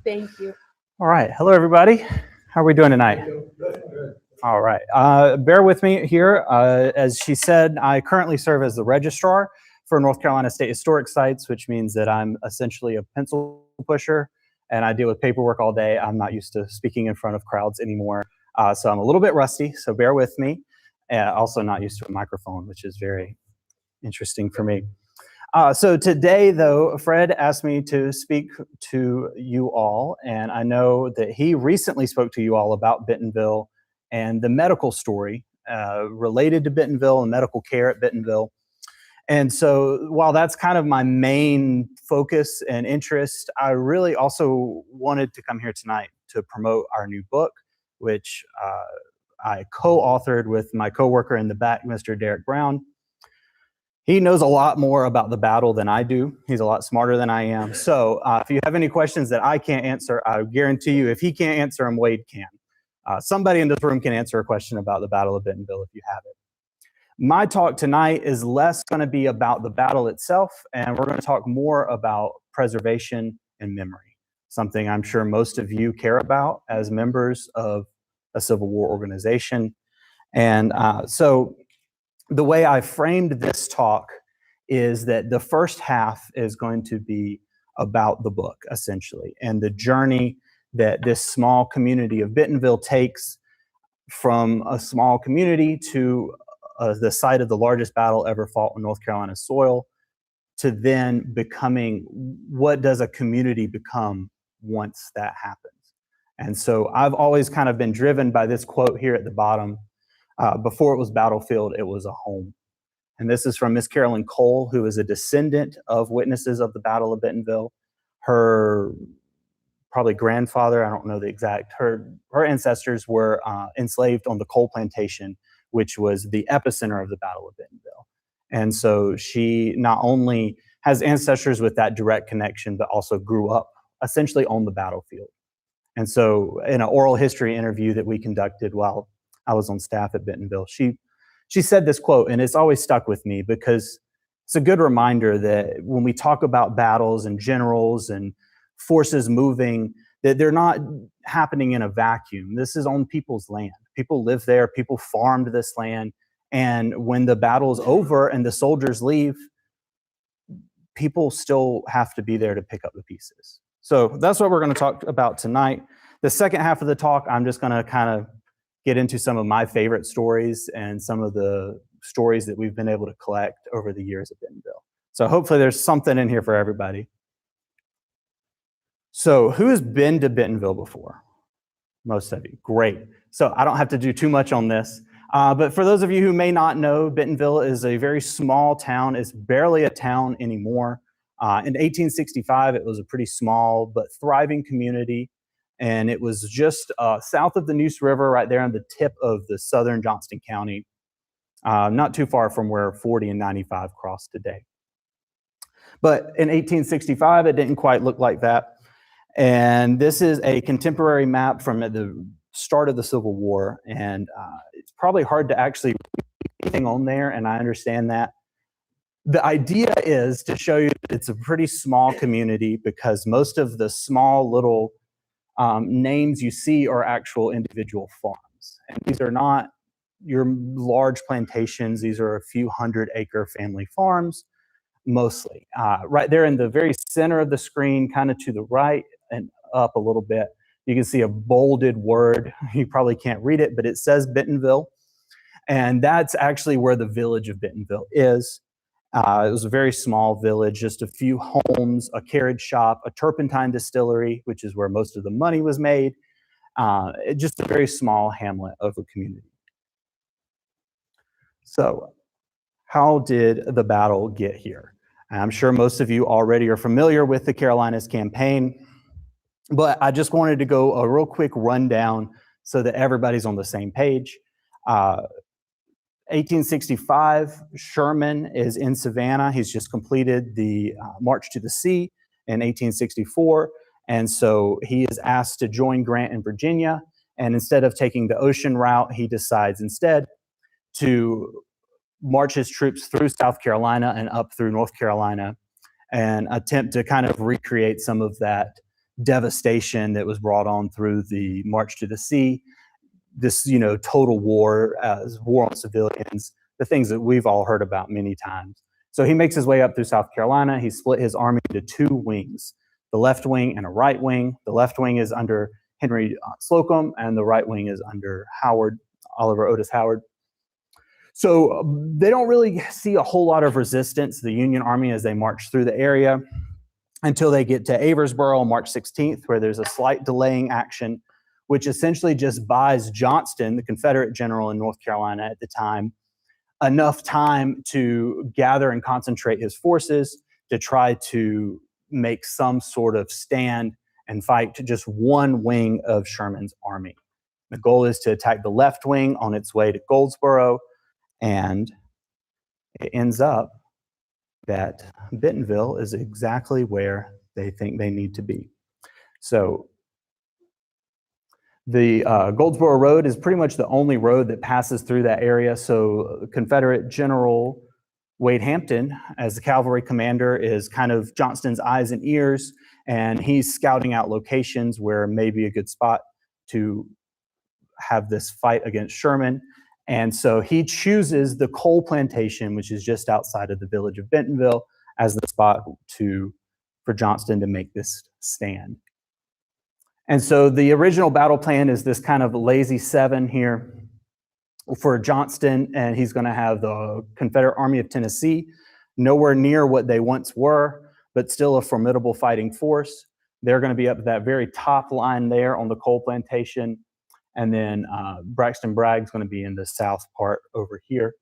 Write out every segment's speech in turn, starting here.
Thank you. All right. Hello, everybody. How are we doing tonight? All right. Bear with me here. As she said, I currently serve as the registrar for North Carolina State Historic Sites, which means that I'm essentially a pencil pusher and I deal with paperwork all day. I'm not used to speaking in front of crowds anymore. So I'm a little bit rusty, so bear with me. Also not used to a microphone, which is very interesting for me. So today, though, Fred asked me to speak to you all, and I know that he recently spoke to you all about Bentonville and the medical story related to Bentonville and medical care at Bentonville. And so while that's kind of my main focus and interest, I really also wanted to come here tonight to promote our new book, which I co-authored with my coworker in the back, Mr. Derek Brown. He knows a lot more about the battle than I do. He's a lot smarter than I am. So if you have any questions that I can't answer, I guarantee you if he can't answer them, Wade can. Somebody in this room can answer a question about the Battle of Bentonville if you have it. My talk tonight is less going to be about the battle itself, and we're going to talk more about preservation and memory, something I'm sure most of you care about as members of a Civil War organization. And so the way I framed this talk is that the first half is going to be about the book, essentially, and the journey that this small community of Bentonville takes from a small community to the site of the largest battle ever fought on North Carolina soil, to then becoming, what does a community become once that happens? And so I've always kind of been driven by this quote here at the bottom. Before it was battlefield, it was a home. And this is from Miss Carolyn Cole, who is a descendant of witnesses of the Battle of Bentonville. Her probably grandfather, I don't know the exact, her ancestors were enslaved on the coal plantation, which was the epicenter of the Battle of Bentonville. And so she not only has ancestors with that direct connection, but also grew up essentially on the battlefield. And so in an oral history interview that we conducted while I was on staff at Bentonville, she said this quote, and it's always stuck with me because it's a good reminder that when we talk about battles and generals and forces moving, that they're not happening in a vacuum. This is on people's land. People live there, people farmed this land, and when the battle's over and the soldiers leave, people still have to be there to pick up the pieces. So that's what we're going to talk about tonight. The second half of the talk, I'm just going to kind of get into some of my favorite stories and some of the stories that we've been able to collect over the years at Bentonville. So hopefully there's something in here for everybody. So who has been to Bentonville before? Most of you. Great. So I don't have to do too much on this. But for those of you who may not know, Bentonville is a very small town. It's barely a town anymore. In 1865, it was a pretty small but thriving community. And it was just south of the Neuse River, right there on the tip of the southern Johnston County, not too far from where 40 and 95 cross today. But in 1865, it didn't quite look like that. And this is a contemporary map from the start of the Civil War. And it's probably hard to actually read anything on there, and I understand that. The idea is to show you that it's a pretty small community because most of the small little names you see are actual individual farms. And these are not your large plantations. These are a few 100-acre family farms, mostly. Right there in the very center of the screen, kind of to the right and up a little bit, you can see a bolded word. You probably can't read it, but it says Bentonville. And that's actually where the village of Bentonville is. It was a very small village, just a few homes, a carriage shop, a turpentine distillery, which is where most of the money was made. Just a very small hamlet of a community. So how did the battle get here? I'm sure most of you already are familiar with the Carolinas campaign, but I just wanted to go a real quick rundown so that everybody's on the same page. 1865, Sherman is in Savannah. He's just completed the March to the Sea in 1864. And so he is asked to join Grant in Virginia. And instead of taking the ocean route, he decides instead to march his troops through South Carolina and up through North Carolina and attempt to kind of recreate some of that devastation that was brought on through the March to the Sea, this, total war, war on civilians, the things that we've all heard about many times. So he makes his way up through South Carolina. He split his army into two wings, the left wing and a right wing. The left wing is under Henry Slocum, and the right wing is under Oliver Otis Howard. So they don't really see a whole lot of resistance, the Union Army, as they march through the area until they get to Aversboro on March 16th, where there's a slight delaying action, which essentially just buys Johnston, the Confederate general in North Carolina at the time, enough time to gather and concentrate his forces to try to make some sort of stand and fight just one wing of Sherman's army. The goal is to attack the left wing on its way to Goldsboro, and it ends up that Bentonville is exactly where they think they need to be. So the Goldsboro Road is pretty much the only road that passes through that area. So Confederate General Wade Hampton, as the cavalry commander, is kind of Johnston's eyes and ears, and he's scouting out locations where may be a good spot to have this fight against Sherman. And so he chooses the coal plantation, which is just outside of the village of Bentonville, as the spot for Johnston to make this stand. And so the original battle plan is this kind of lazy 7 here for Johnston, and he's going to have the Confederate Army of Tennessee, nowhere near what they once were, but still a formidable fighting force. They're going to be up at that very top line there on the coal plantation, and then Braxton Bragg's going to be in the south part over here.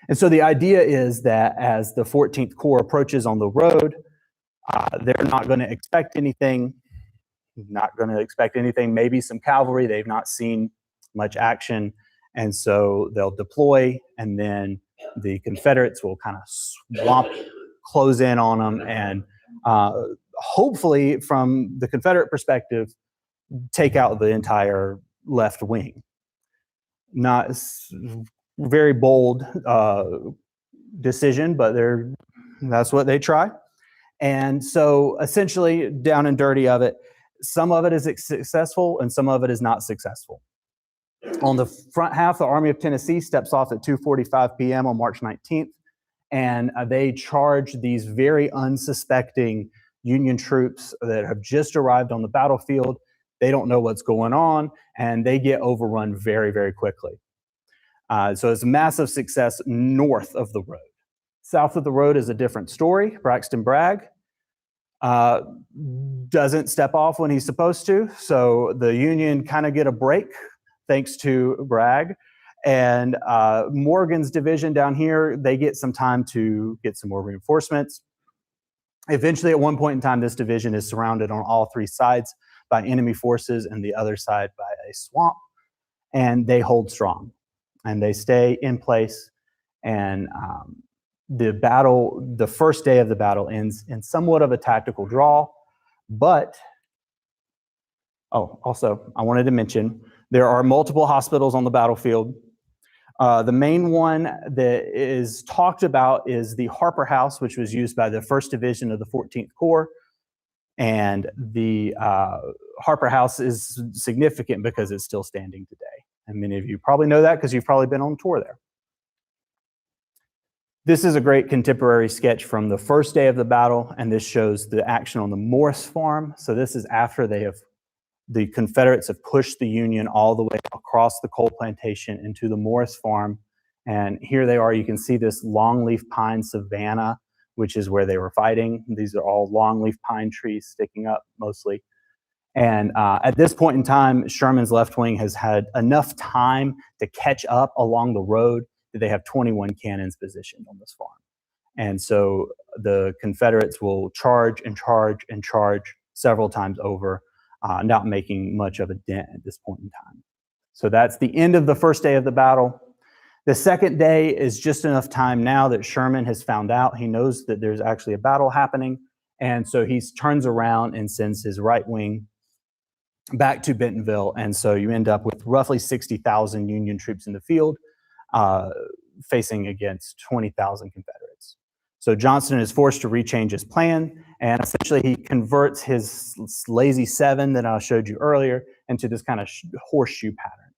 And so the idea is that as the 14th Corps approaches on the road, they're not going to expect anything. Maybe some cavalry. They've not seen much action. And so they'll deploy, and then the Confederates will kind of close in on them, and hopefully, from the Confederate perspective, take out the entire left wing. Not very bold decision, but that's what they try. And so essentially, down and dirty of it, some of it is successful and some of it is not successful. On the front half, the Army of Tennessee steps off at 2:45 p.m. on March 19th, and they charge these very unsuspecting Union troops that have just arrived on the battlefield. They don't know what's going on, and they get overrun very, very quickly. So it's a massive success north of the road. South of the road is a different story. Braxton Bragg doesn't step off when he's supposed to, so the Union kind of get a break thanks to Bragg. And Morgan's division down here, they get some time to get some more reinforcements. Eventually, at one point in time, this division is surrounded on all three sides by enemy forces and the other side by a swamp. And they hold strong and they stay in place. And the first day of the battle ends in somewhat of a tactical draw. But, also, I wanted to mention, there are multiple hospitals on the battlefield. The main one that is talked about is the Harper House, which was used by the 1st Division of the 14th Corps. And the Harper House is significant because it's still standing today. And many of you probably know that because you've probably been on tour there. This is a great contemporary sketch from the first day of the battle, and this shows the action on the Morris Farm. So this is after the Confederates have pushed the Union all the way across the coal plantation into the Morris Farm. And here they are. You can see this longleaf pine savanna, which is where they were fighting. These are all longleaf pine trees sticking up mostly. And at this point in time, Sherman's left wing has had enough time to catch up along the road that they have 21 cannons positioned on this farm. And so the Confederates will charge and charge and charge several times over, not making much of a dent at this point in time. So that's the end of the first day of the battle. The second day is just enough time now that Sherman has found out. He knows that there's actually a battle happening. And so he turns around and sends his right wing back to Bentonville. And so you end up with roughly 60,000 Union troops in the field, facing against 20,000 Confederates. So Johnston is forced to rechange his plan, And essentially, he converts his lazy 7 that I showed you earlier into this kind of horseshoe pattern.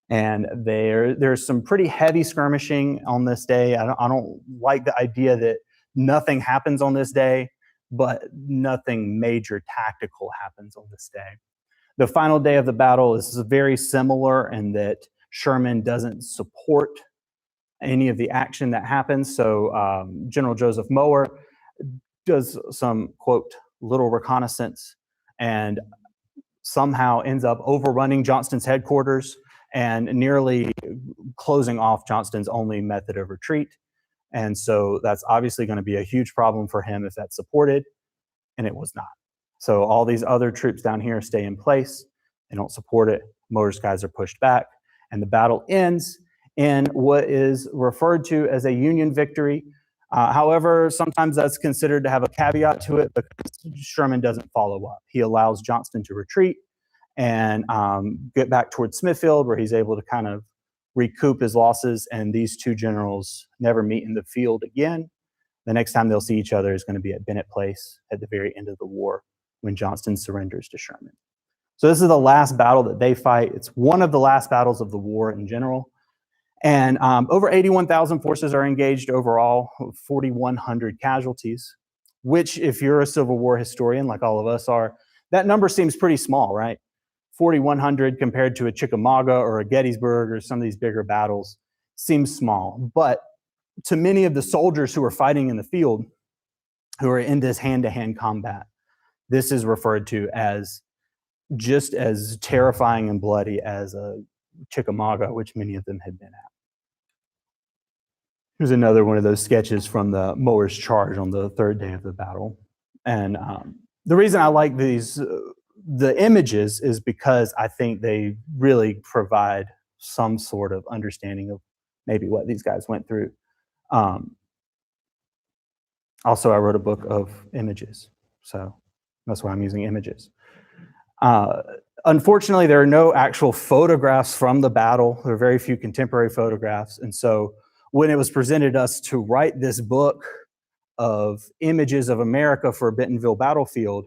And there's some pretty heavy skirmishing on this day. I don't like the idea that nothing happens on this day, but nothing major tactical happens on this day. The final day of the battle is very similar in that Sherman doesn't support any of the action that happens. So General Joseph Mower does some, quote, little reconnaissance and somehow ends up overrunning Johnston's headquarters and nearly closing off Johnston's only method of retreat. And so that's obviously going to be a huge problem for him if that's supported, and it was not. So all these other troops down here stay in place. They don't support it. Mower's guys are pushed back, and the battle ends in what is referred to as a Union victory. However, sometimes that's considered to have a caveat to it because Sherman doesn't follow up. He allows Johnston to retreat and get back towards Smithfield, where he's able to kind of recoup his losses, and these two generals never meet in the field again. The next time they'll see each other is going to be at Bennett Place at the very end of the war when Johnston surrenders to Sherman. So this is the last battle that they fight. It's one of the last battles of the war in general. And over 81,000 forces are engaged overall, 4,100 casualties, which if you're a Civil War historian like all of us are, that number seems pretty small, right? 4,100 compared to a Chickamauga or a Gettysburg or some of these bigger battles seems small. But to many of the soldiers who are fighting in the field, who are in this hand-to-hand combat, this is referred to as just as terrifying and bloody as a Chickamauga, which many of them had been at. Here's another one of those sketches from the Mower's charge on the third day of the battle. And the reason I like these, the images, is because I think they really provide some sort of understanding of maybe what these guys went through. Also, I wrote a book of images, so that's why I'm using images. Unfortunately, there are no actual photographs from the battle. There are very few contemporary photographs. And so when it was presented to us to write this book of images of America for a Bentonville battlefield,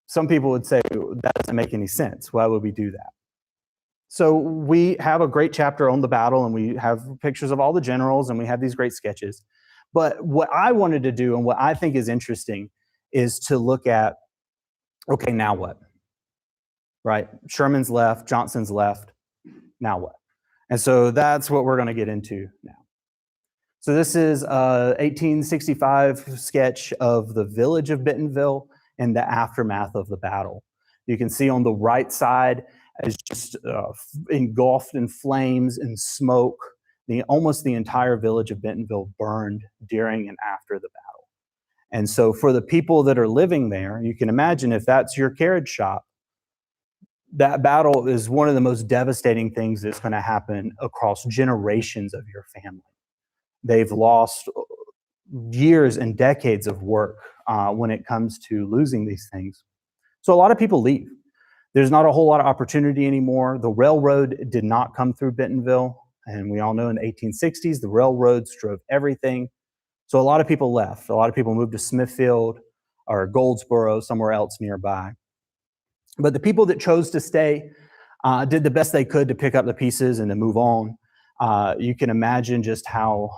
some people would say, that doesn't make any sense. Why would we do that? So we have a great chapter on the battle, and we have pictures of all the generals, and we have these great sketches. But what I wanted to do, and what I think is interesting, is to look at, okay, now what? Right? Sherman's left, Johnston's left, now what? And so that's what we're going to get into now. So this is a 1865 sketch of the village of Bentonville and the aftermath of the battle. You can see on the right side is just engulfed in flames and smoke. Almost the entire village of Bentonville burned during and after the battle. And so for the people that are living there, you can imagine if that's your carriage shop, that battle is one of the most devastating things that's going to happen across generations of your family. They've lost years and decades of work when it comes to losing these things. So a lot of people leave. There's not a whole lot of opportunity anymore. The railroad did not come through Bentonville. And we all know in the 1860s, the railroads drove everything. So a lot of people left. A lot of people moved to Smithfield or Goldsboro, somewhere else nearby. But the people that chose to stay did the best they could to pick up the pieces and to move on. You can imagine just how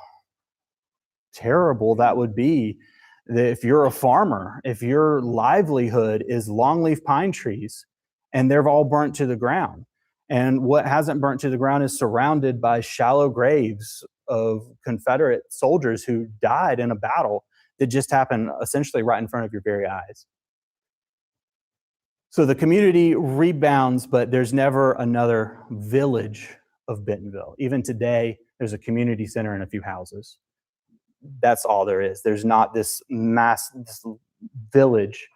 terrible that would be if you're a farmer, if your livelihood is longleaf pine trees and they're all burnt to the ground. And what hasn't burnt to the ground is surrounded by shallow graves of Confederate soldiers who died in a battle that just happened essentially right in front of your very eyes. So the community rebounds, but there's never another village of Bentonville. Even today, there's a community center and a few houses. That's all there is. There's not this this village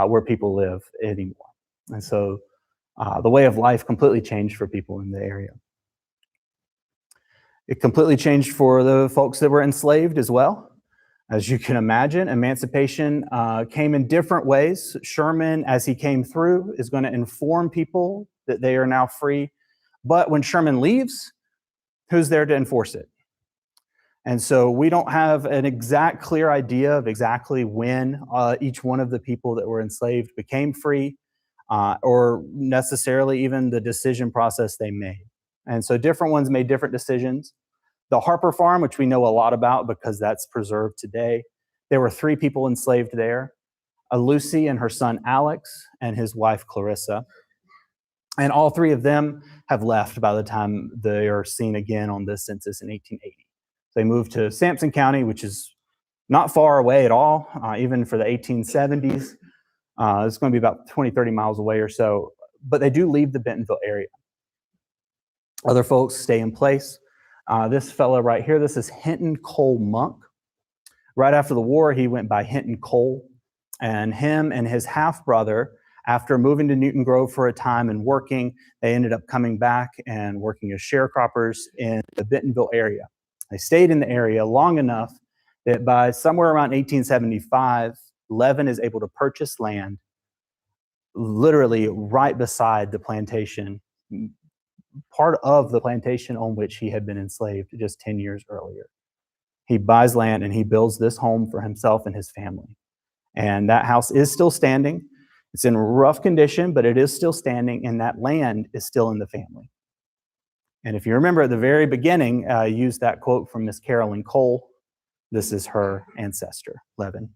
where people live anymore. And so the way of life completely changed for people in the area. It completely changed for the folks that were enslaved as well. As you can imagine, emancipation came in different ways. Sherman, as he came through, is going to inform people that they are now free. But when Sherman leaves, who's there to enforce it? And so we don't have an exact clear idea of exactly when each one of the people that were enslaved became free, or necessarily even the decision process they made. And so different ones made different decisions. The Harper Farm, which we know a lot about because that's preserved today, there were 3 people enslaved there, a Lucy and her son Alex and his wife Clarissa. And all 3 of them have left by the time they are seen again on this census in 1880. They moved to Sampson County, which is not far away at all, even for the 1870s. It's going to be about 20, 30 miles away or so, but they do leave the Bentonville area. Other folks stay in place. This fellow right here, this is Hinton Cole Monk. Right after the war, he went by Hinton Cole, and him and his half-brother, after moving to Newton Grove for a time and working, they ended up coming back and working as sharecroppers in the Bentonville area. They stayed in the area long enough that by somewhere around 1875, Levin is able to purchase land literally right beside the plantation, part of the plantation on which he had been enslaved just 10 years earlier. He buys land and he builds this home for himself and his family. And that house is still standing. It's in rough condition, but it is still standing, and that land is still in the family. And if you remember at the very beginning, I used that quote from Miss Carolyn Cole. This is her ancestor, Levin.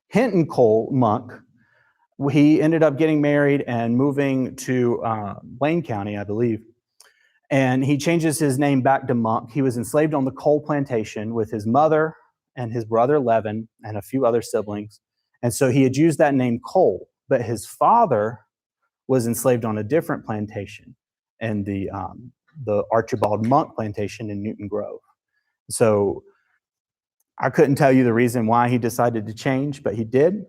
Hinton Cole Monk, he ended up getting married and moving to Wayne County, I believe. And he changes his name back to Monk. He was enslaved on the Cole plantation with his mother and his brother Levin and a few other siblings. And so he had used that name Cole, but his father was enslaved on a different plantation, and the Archibald Monk plantation in Newton Grove. So I couldn't tell you the reason why he decided to change, but he did.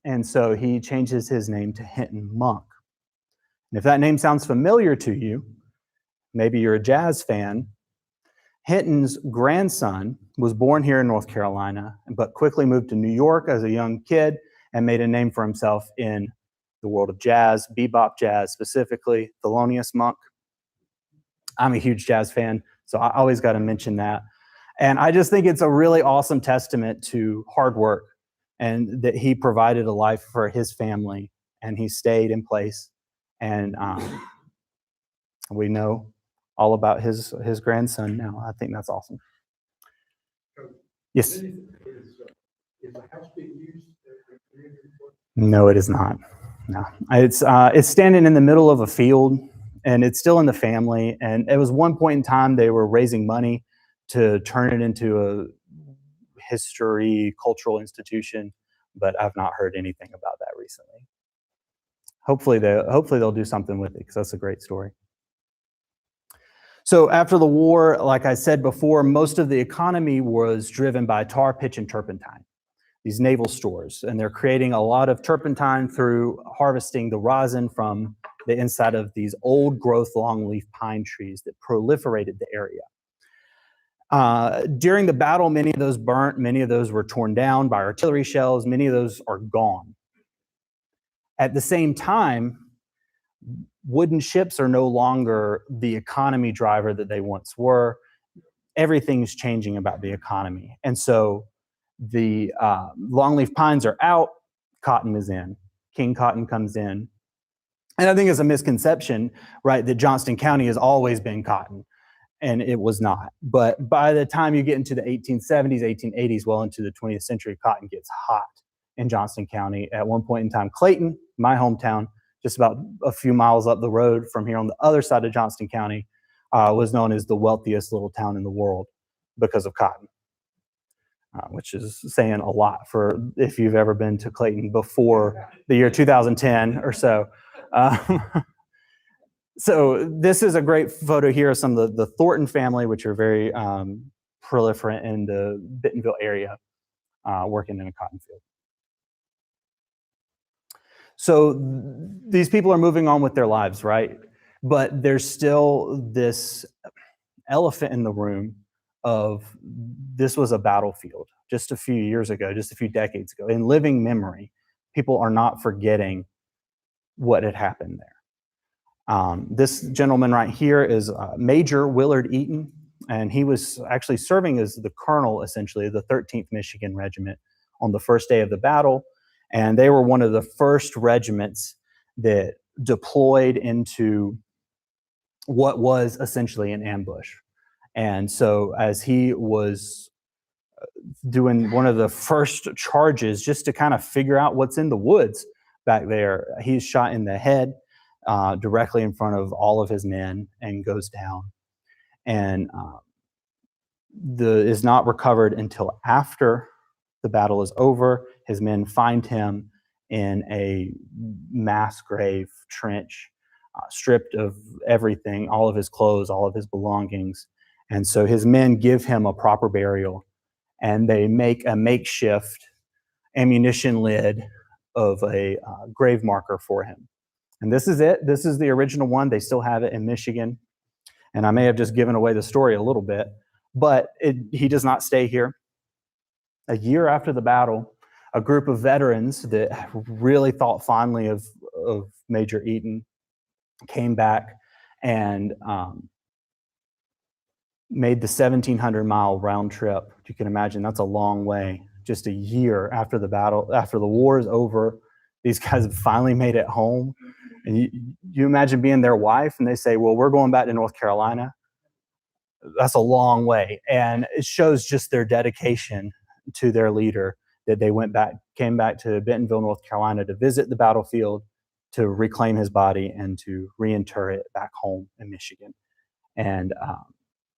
And so he changes his name to Hinton Monk. And if that name sounds familiar to you, maybe you're a jazz fan, Hinton's grandson was born here in North Carolina, but quickly moved to New York as a young kid and made a name for himself in the world of jazz, bebop jazz specifically, Thelonious Monk. I'm a huge jazz fan, so I always got to mention that. And I just think it's a really awesome testament to hard work, and that he provided a life for his family and he stayed in place. And we know all about his grandson now. I think that's awesome. Yes? Is the house being used? No, it is not. No, it's standing in the middle of a field, and it's still in the family. And it was one point in time they were raising money to turn it into a history, cultural institution, but I've not heard anything about that recently. Hopefully they'll do something with it, because that's a great story. So after the war, like I said before, most of the economy was driven by tar, pitch, and turpentine, these naval stores. And they're creating a lot of turpentine through harvesting the rosin from the inside of these old growth longleaf pine trees that proliferated the area. During the battle, many of those burnt, many of those were torn down by artillery shells, many of those are gone. At the same time, wooden ships are no longer the economy driver that they once were. Everything's changing about the economy. And so the longleaf pines are out, cotton is in. King cotton comes in. And I think it's a misconception, right, that Johnston County has always been cotton. And it was not. But by the time you get into the 1870s, 1880s, well into the 20th century, cotton gets hot in Johnston County. At one point in time, Clayton, my hometown, just about a few miles up the road from here on the other side of Johnston County, was known as the wealthiest little town in the world because of cotton, which is saying a lot for if you've ever been to Clayton before the year 2010 or so. So this is a great photo here of some of the Thornton family, which are very proliferant in the Bentonville area, working in a cotton field. So these people are moving on with their lives, right? But there's still this elephant in the room of this was a battlefield just a few years ago, just a few decades ago. In living memory, people are not forgetting what had happened there. This gentleman right here is Major Willard Eaton. and he was actually serving as the colonel, essentially, of the 13th Michigan Regiment on the first day of the battle. And they were one of the first regiments that deployed into what was essentially an ambush. And so as he was doing one of the first charges just to kind of figure out what's in the woods back there, he's shot in the head directly in front of all of his men and goes down. And is not recovered until after the battle is over. His men find him in a mass grave trench, stripped of everything, all of his clothes, all of his belongings. And so his men give him a proper burial, and they make a makeshift ammunition lid of a grave marker for him. And this is it. This is the original one. They still have it in Michigan. And I may have just given away the story a little bit, but he does not stay here. A year after the battle, a group of veterans that really thought fondly of Major Eaton came back and made the 1,700-mile round trip. You can imagine that's a long way. Just a year after the battle, after the war is over, these guys have finally made it home. And you imagine being their wife, and they say, well, we're going back to North Carolina. That's a long way. And it shows just their dedication to their leader, that they came back to Bentonville, North Carolina to visit the battlefield, to reclaim his body, and to reinter it back home in Michigan. And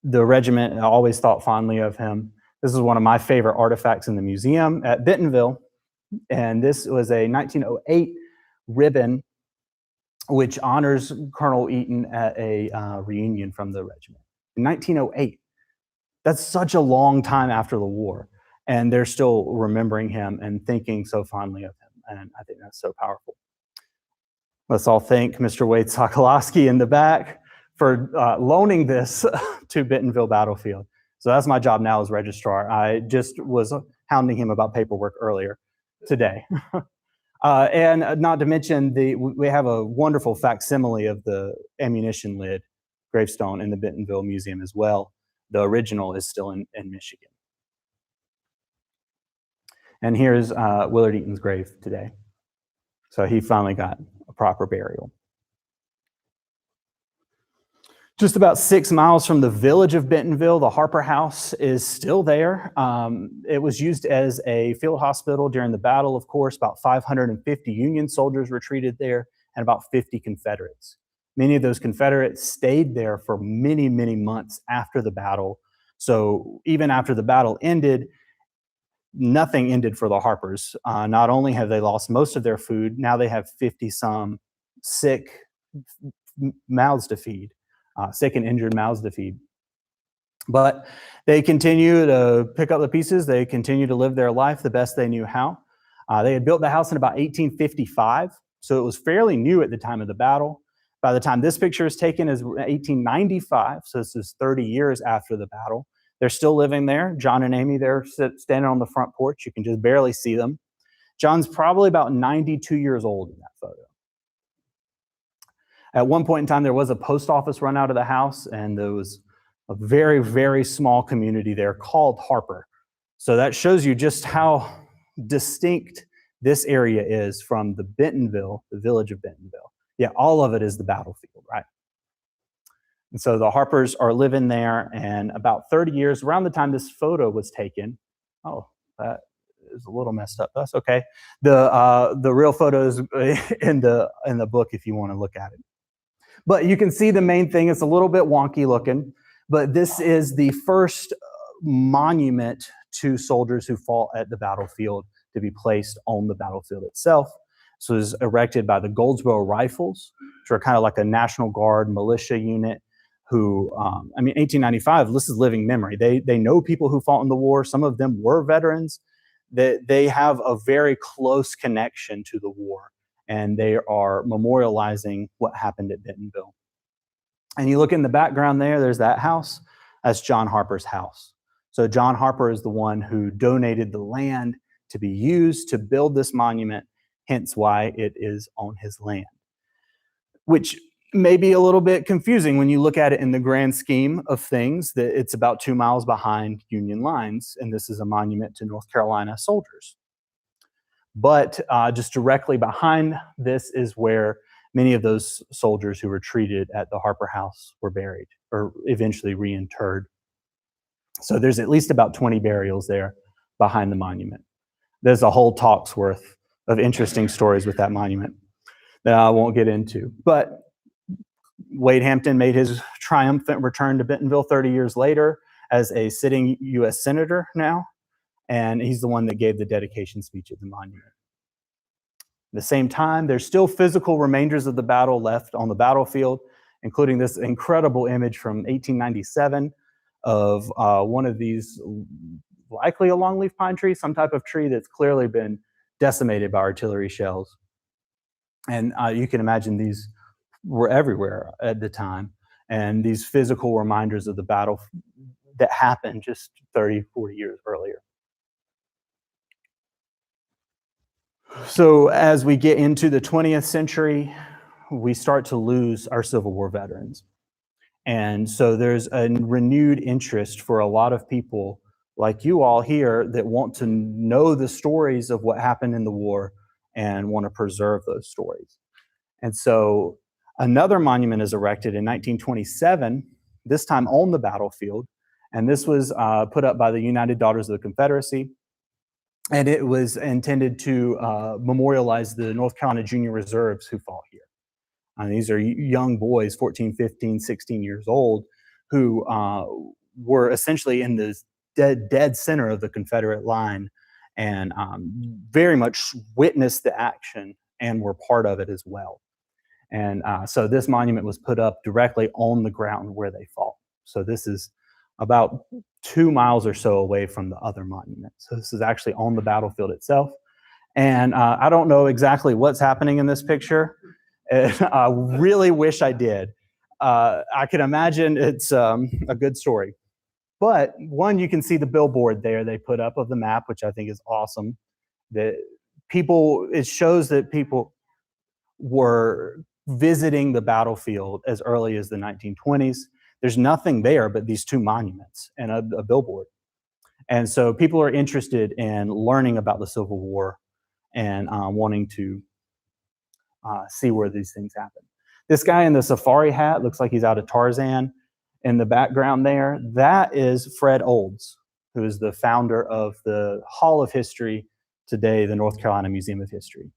the regiment always thought fondly of him. This is one of my favorite artifacts in the museum at Bentonville. And this was a 1908 ribbon which honors Colonel Eaton at a reunion from the regiment. In 1908. That's such a long time after the war. And they're still remembering him and thinking so fondly of him. And I think that's so powerful. Let's all thank Mr. Wade Sokolowski in the back for loaning this to Bentonville Battlefield. So that's my job now as registrar. I just was hounding him about paperwork earlier today. And not to mention, we have a wonderful facsimile of the ammunition lid gravestone in the Bentonville Museum as well. The original is still in Michigan. And here's Willard Eaton's grave today. So he finally got a proper burial. Just about 6 miles from the village of Bentonville, the Harper House is still there. It was used as a field hospital during the battle, of course. About 550 Union soldiers retreated there, and about 50 Confederates. Many of those Confederates stayed there for many, many months after the battle. So even after the battle ended, nothing ended for the Harpers. Not only have they lost most of their food, now they have 50-some sick mouths to feed. Sick and injured mouths to feed. But they continue to pick up the pieces. They continue to live their life the best they knew how. They had built the house in about 1855, so it was fairly new at the time of the battle. By the time this picture is taken is 1895, so this is 30 years after the battle. They're still living there. John and Amy, they're standing on the front porch. You can just barely see them. John's probably about 92 years old in that photo. At one point in time, there was a post office run out of the house, and there was a very, very small community there called Harper. So that shows you just how distinct this area is from the Bentonville, the village of Bentonville. Yeah, all of it is the battlefield, right? And so the Harpers are living there, and about 30 years, around the time this photo was taken, oh, that is a little messed up. That's okay. The real photo is in the book if you want to look at it. But you can see the main thing. It's a little bit wonky looking, but this is the first monument to soldiers who fought at the battlefield to be placed on the battlefield itself. So it was erected by the Goldsboro Rifles, which are kind of like a National Guard militia unit who, 1895, this is living memory. They know people who fought in the war. Some of them were veterans. They have a very close connection to the war, and they are memorializing what happened at Bentonville. And you look in the background there's that house. That's John Harper's house. So John Harper is the one who donated the land to be used to build this monument, hence why it is on his land. Which maybe a little bit confusing when you look at it in the grand scheme of things, that it's about 2 miles behind Union lines, and this is a monument to North Carolina soldiers. But just directly behind this is where many of those soldiers who were treated at the Harper House were buried or eventually reinterred. So there's at least about 20 burials there behind the monument. There's a whole talk's worth of interesting stories with that monument that I won't get into. But Wade Hampton made his triumphant return to Bentonville 30 years later as a sitting U.S. Senator now, and he's the one that gave the dedication speech at the monument. At the same time, there's still physical remainders of the battle left on the battlefield, including this incredible image from 1897 of one of these, likely a longleaf pine tree, some type of tree that's clearly been decimated by artillery shells. And you can imagine these were everywhere at the time, and these physical reminders of the battle that happened just 30, 40 years earlier. So as we get into the 20th century, we start to lose our Civil War veterans. And so there's a renewed interest for a lot of people like you all here that want to know the stories of what happened in the war and want to preserve those stories. And so another monument is erected in 1927, this time on the battlefield. And this was put up by the United Daughters of the Confederacy. And it was intended to memorialize the North Carolina Junior Reserves who fought here. These are young boys, 14, 15, 16 years old, who were essentially in the dead center of the Confederate line and very much witnessed the action and were part of it as well. And so this monument was put up directly on the ground where they fought. So this is about 2 miles or so away from the other monument. So this is actually on the battlefield itself. And I don't know exactly what's happening in this picture. I really wish I did. I can imagine it's a good story. But one, you can see the billboard there they put up of the map, which I think is awesome. That it shows that people were visiting the battlefield as early as the 1920s. There's nothing there but these two monuments and a billboard. And so people are interested in learning about the Civil War and wanting to see where these things happen. This guy in the safari hat looks like he's out of Tarzan. In the background there, that is Fred Olds, who is the founder of the Hall of History, today the North Carolina Museum of History.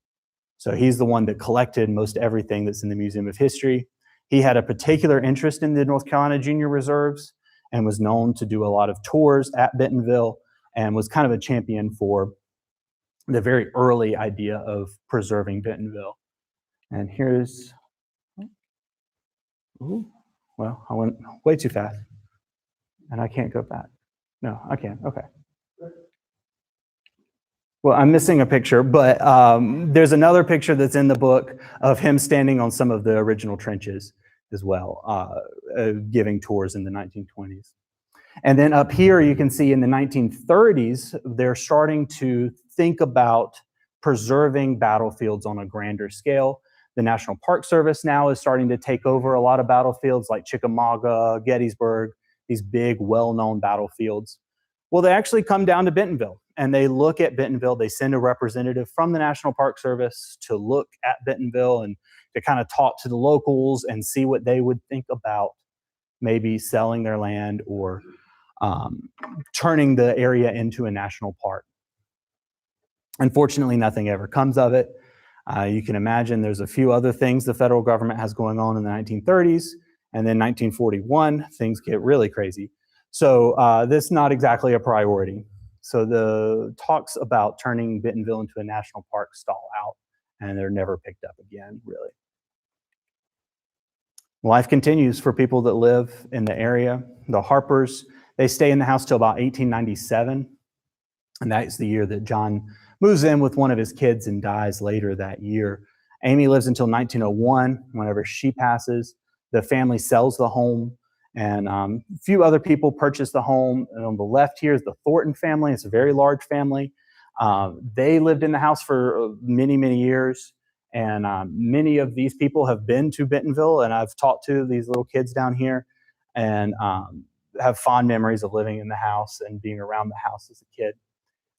So he's the one that collected most everything that's in the Museum of History. He had a particular interest in the North Carolina Junior Reserves and was known to do a lot of tours at Bentonville and was kind of a champion for the very early idea of preserving Bentonville. And here's, well, I went way too fast and I can't go back. No, I can, okay. Well, I'm missing a picture, but there's another picture that's in the book of him standing on some of the original trenches as well, giving tours in the 1920s. And then up here, you can see in the 1930s, they're starting to think about preserving battlefields on a grander scale. The National Park Service now is starting to take over a lot of battlefields like Chickamauga, Gettysburg, these big, well-known battlefields. Well, they actually come down to Bentonville and they look at Bentonville. They send a representative from the National Park Service to look at Bentonville and to kind of talk to the locals and see what they would think about maybe selling their land or turning the area into a national park. Unfortunately, nothing ever comes of it. You can imagine there's a few other things the federal government has going on in the 1930s, and then 1941, things get really crazy. So this is not exactly a priority. So the talks about turning Bentonville into a national park stall out, and they're never picked up again, really. Life continues for people that live in the area. The Harpers, they stay in the house till about 1897, and that's the year that John moves in with one of his kids and dies later that year. Amy lives until 1901. Whenever she passes, the family sells the home, and a few other people purchase the home. And on the left here is the Thornton family. It's a very large family. They lived in the house for many, many years, And many of these people have been to Bentonville, and I've talked to these little kids down here, and have fond memories of living in the house and being around the house as a kid.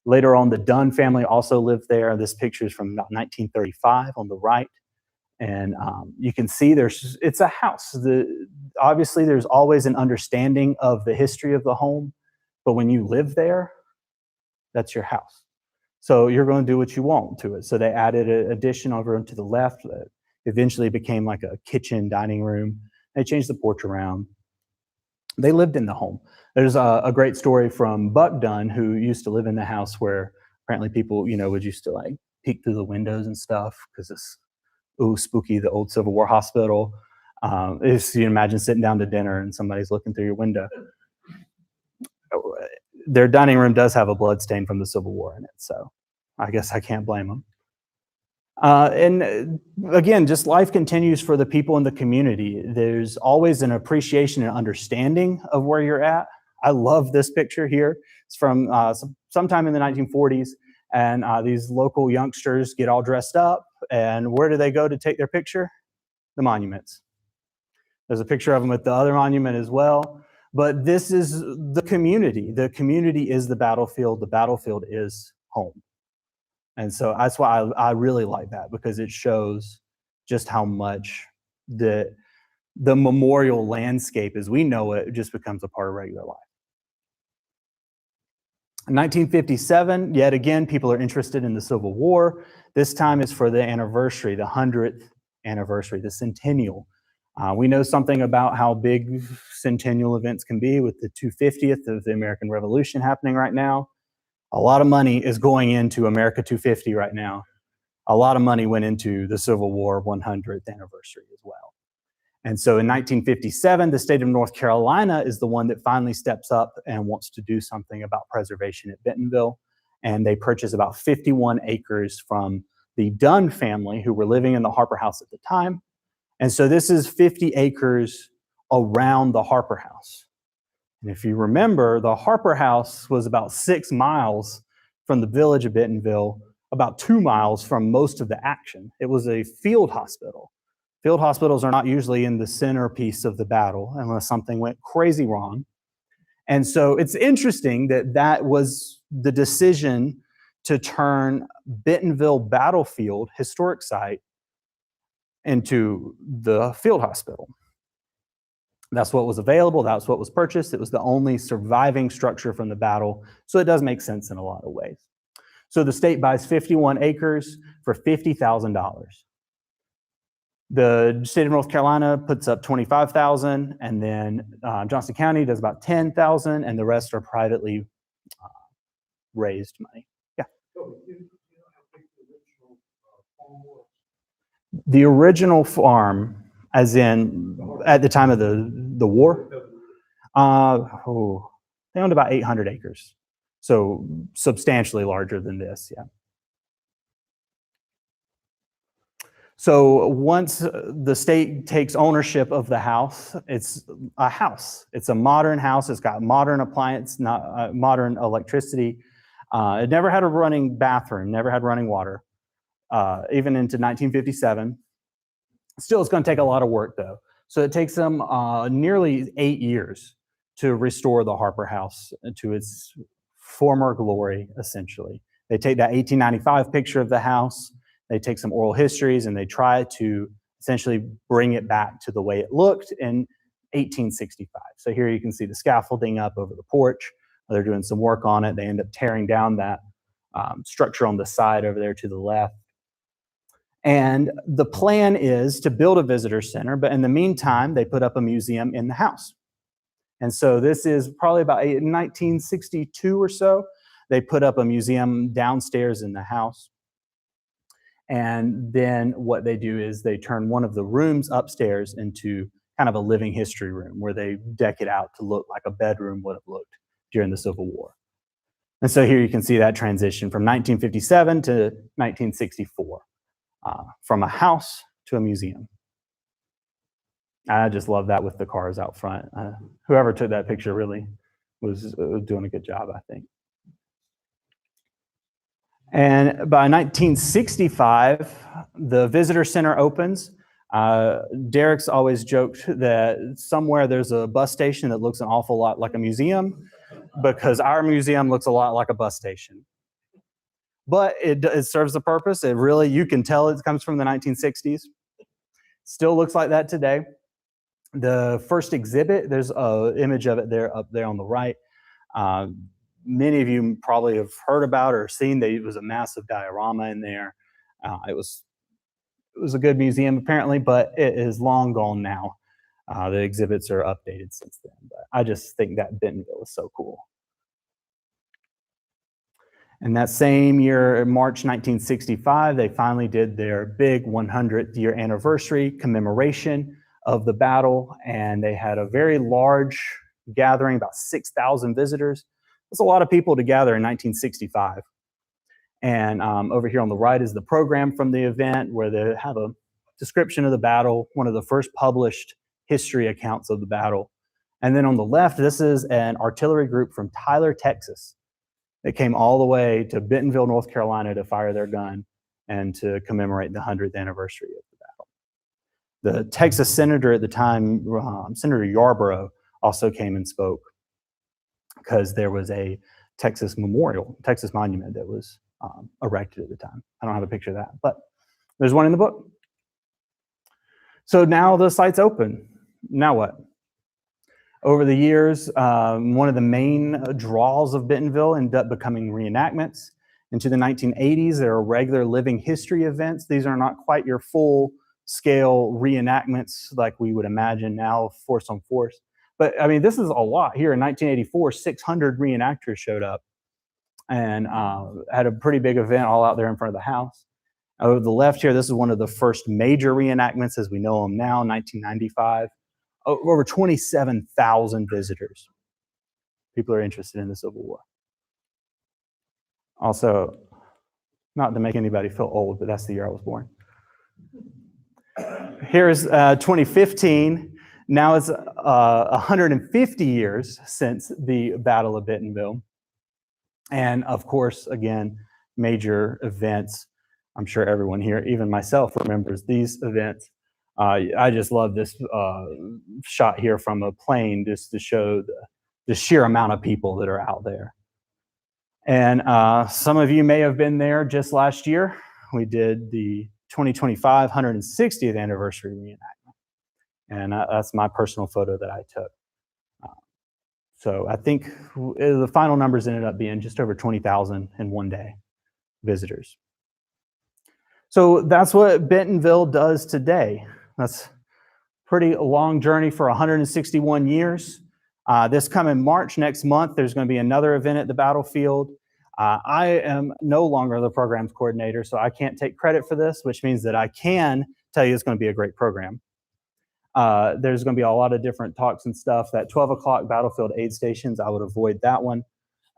Later on, the Dunn family also lived there. This picture is from about 1935 on the right. And you can see it's a house. Obviously, there's always an understanding of the history of the home, but when you live there, that's your house. So you're going to do what you want to it. So they added an addition over to the left that eventually became like a kitchen dining room. They changed the porch around. They lived in the home. There's a great story from Buck Dunn, who used to live in the house, where apparently people, would used to like peek through the windows and stuff because it's spooky, the old Civil War hospital. If you imagine sitting down to dinner and somebody's looking through your window. Their dining room does have a blood stain from the Civil War in it, so I guess I can't blame them. And again, just life continues for the people in the community. There's always an appreciation and understanding of where you're at. I love this picture here. It's from sometime in the 1940s, and these local youngsters get all dressed up, and where do they go to take their picture? The monuments. There's a picture of them at the other monument as well. But this is the community. The community is the battlefield. The battlefield is home. And so that's why I really like that, because it shows just how much the memorial landscape as we know it just becomes a part of regular life. In 1957, yet again, people are interested in the Civil War. This time is for the anniversary, the 100th anniversary, the centennial. We know something about how big centennial events can be with the 250th of the American Revolution happening right now. A lot of money is going into America 250 right now. A lot of money went into the Civil War 100th anniversary as well. And so in 1957, the state of North Carolina is the one that finally steps up and wants to do something about preservation at Bentonville. And they purchase about 51 acres from the Dunn family, who were living in the Harper House at the time. And so this is 50 acres around the Harper House. And if you remember, the Harper House was about 6 miles from the village of Bentonville, about 2 miles from most of the action. It was a field hospital. Field hospitals are not usually in the centerpiece of the battle unless something went crazy wrong. And so it's interesting that that was the decision to turn Bentonville battlefield, historic site, into the field hospital. That's what was available. That's what was purchased. It was the only surviving structure from the battle. So it does make sense in a lot of ways. So the state buys 51 acres for $50,000. The state of North Carolina puts up $25,000, and then Johnson County does about $10,000, and the rest are privately raised money. Yeah. The original farm, as in at the time of the war, they owned about 800 acres. So substantially larger than this, yeah. So once the state takes ownership of the house, it's a house. It's a modern house. It's got modern appliance, modern electricity. It never had a running bathroom, never had running water, even into 1957. Still, it's going to take a lot of work, though. So it takes them nearly 8 years to restore the Harper House to its former glory, essentially. They take that 1895 picture of the house, they take some oral histories, and they try to essentially bring it back to the way it looked in 1865. So here you can see the scaffolding up over the porch. They're doing some work on it. They end up tearing down that structure on the side over there to the left. And the plan is to build a visitor center, but in the meantime, they put up a museum in the house. And so this is probably about 1962 or so. They put up a museum downstairs in the house. And then what they do is they turn one of the rooms upstairs into kind of a living history room, where they deck it out to look like a bedroom would have looked during the Civil War. And so here you can see that transition from 1957 to 1964, from a house to a museum. I just love that with the cars out front. Whoever took that picture really was doing a good job, I think. And by 1965, the visitor center opens. Derek's always joked that somewhere there's a bus station that looks an awful lot like a museum, because our museum looks a lot like a bus station. But it serves the purpose. It really, you can tell it comes from the 1960s. Still looks like that today. The first exhibit, there's an image of it there up there on the right. Many of you probably have heard about or seen that it was a massive diorama in there. It was a good museum apparently, but it is long gone now. The exhibits are updated since then, but I just think that Bentonville is so cool. And that same year, in March 1965, they finally did their big 100th year anniversary commemoration of the battle, and they had a very large gathering, about 6,000 visitors. That's a lot of people to gather in 1965. And over here on the right is the program from the event, where they have a description of the battle, one of the first published history accounts of the battle. And then on the left, this is an artillery group from Tyler, Texas. They came all the way to Bentonville, North Carolina to fire their gun and to commemorate the 100th anniversary of the battle. The Texas senator at the time, Senator Yarborough, also came and spoke, because there was a Texas memorial, Texas monument that was erected at the time. I don't have a picture of that, but there's one in the book. So now the site's open. Now what? Over the years, one of the main draws of Bentonville ended up becoming reenactments. Into the 1980s, there are regular living history events. These are not quite your full-scale reenactments like we would imagine now, force on force. But I mean, this is a lot. Here in 1984, 600 reenactors showed up and had a pretty big event all out there in front of the house. Over the left here, this is one of the first major reenactments as we know them now, 1995. Over 27,000 visitors. People are interested in the Civil War. Also, not to make anybody feel old, but that's the year I was born. Here's 2015. Now it's 150 years since the Battle of Bentonville. And of course, again, major events. I'm sure everyone here, even myself, remembers these events. I just love this shot here from a plane, just to show the sheer amount of people that are out there. And some of you may have been there just last year. We did the 2025 160th anniversary reenactment. And that's my personal photo that I took. So I think the final numbers ended up being just over 20,000 in one day, visitors. So that's what Bentonville does today. That's a pretty long journey for 161 years. This coming March, next month, there's going to be another event at the battlefield. I am no longer the programs coordinator, so I can't take credit for this, which means that I can tell you it's going to be a great program. There's going to be a lot of different talks and stuff. That 12 o'clock battlefield aid stations, I would avoid that one.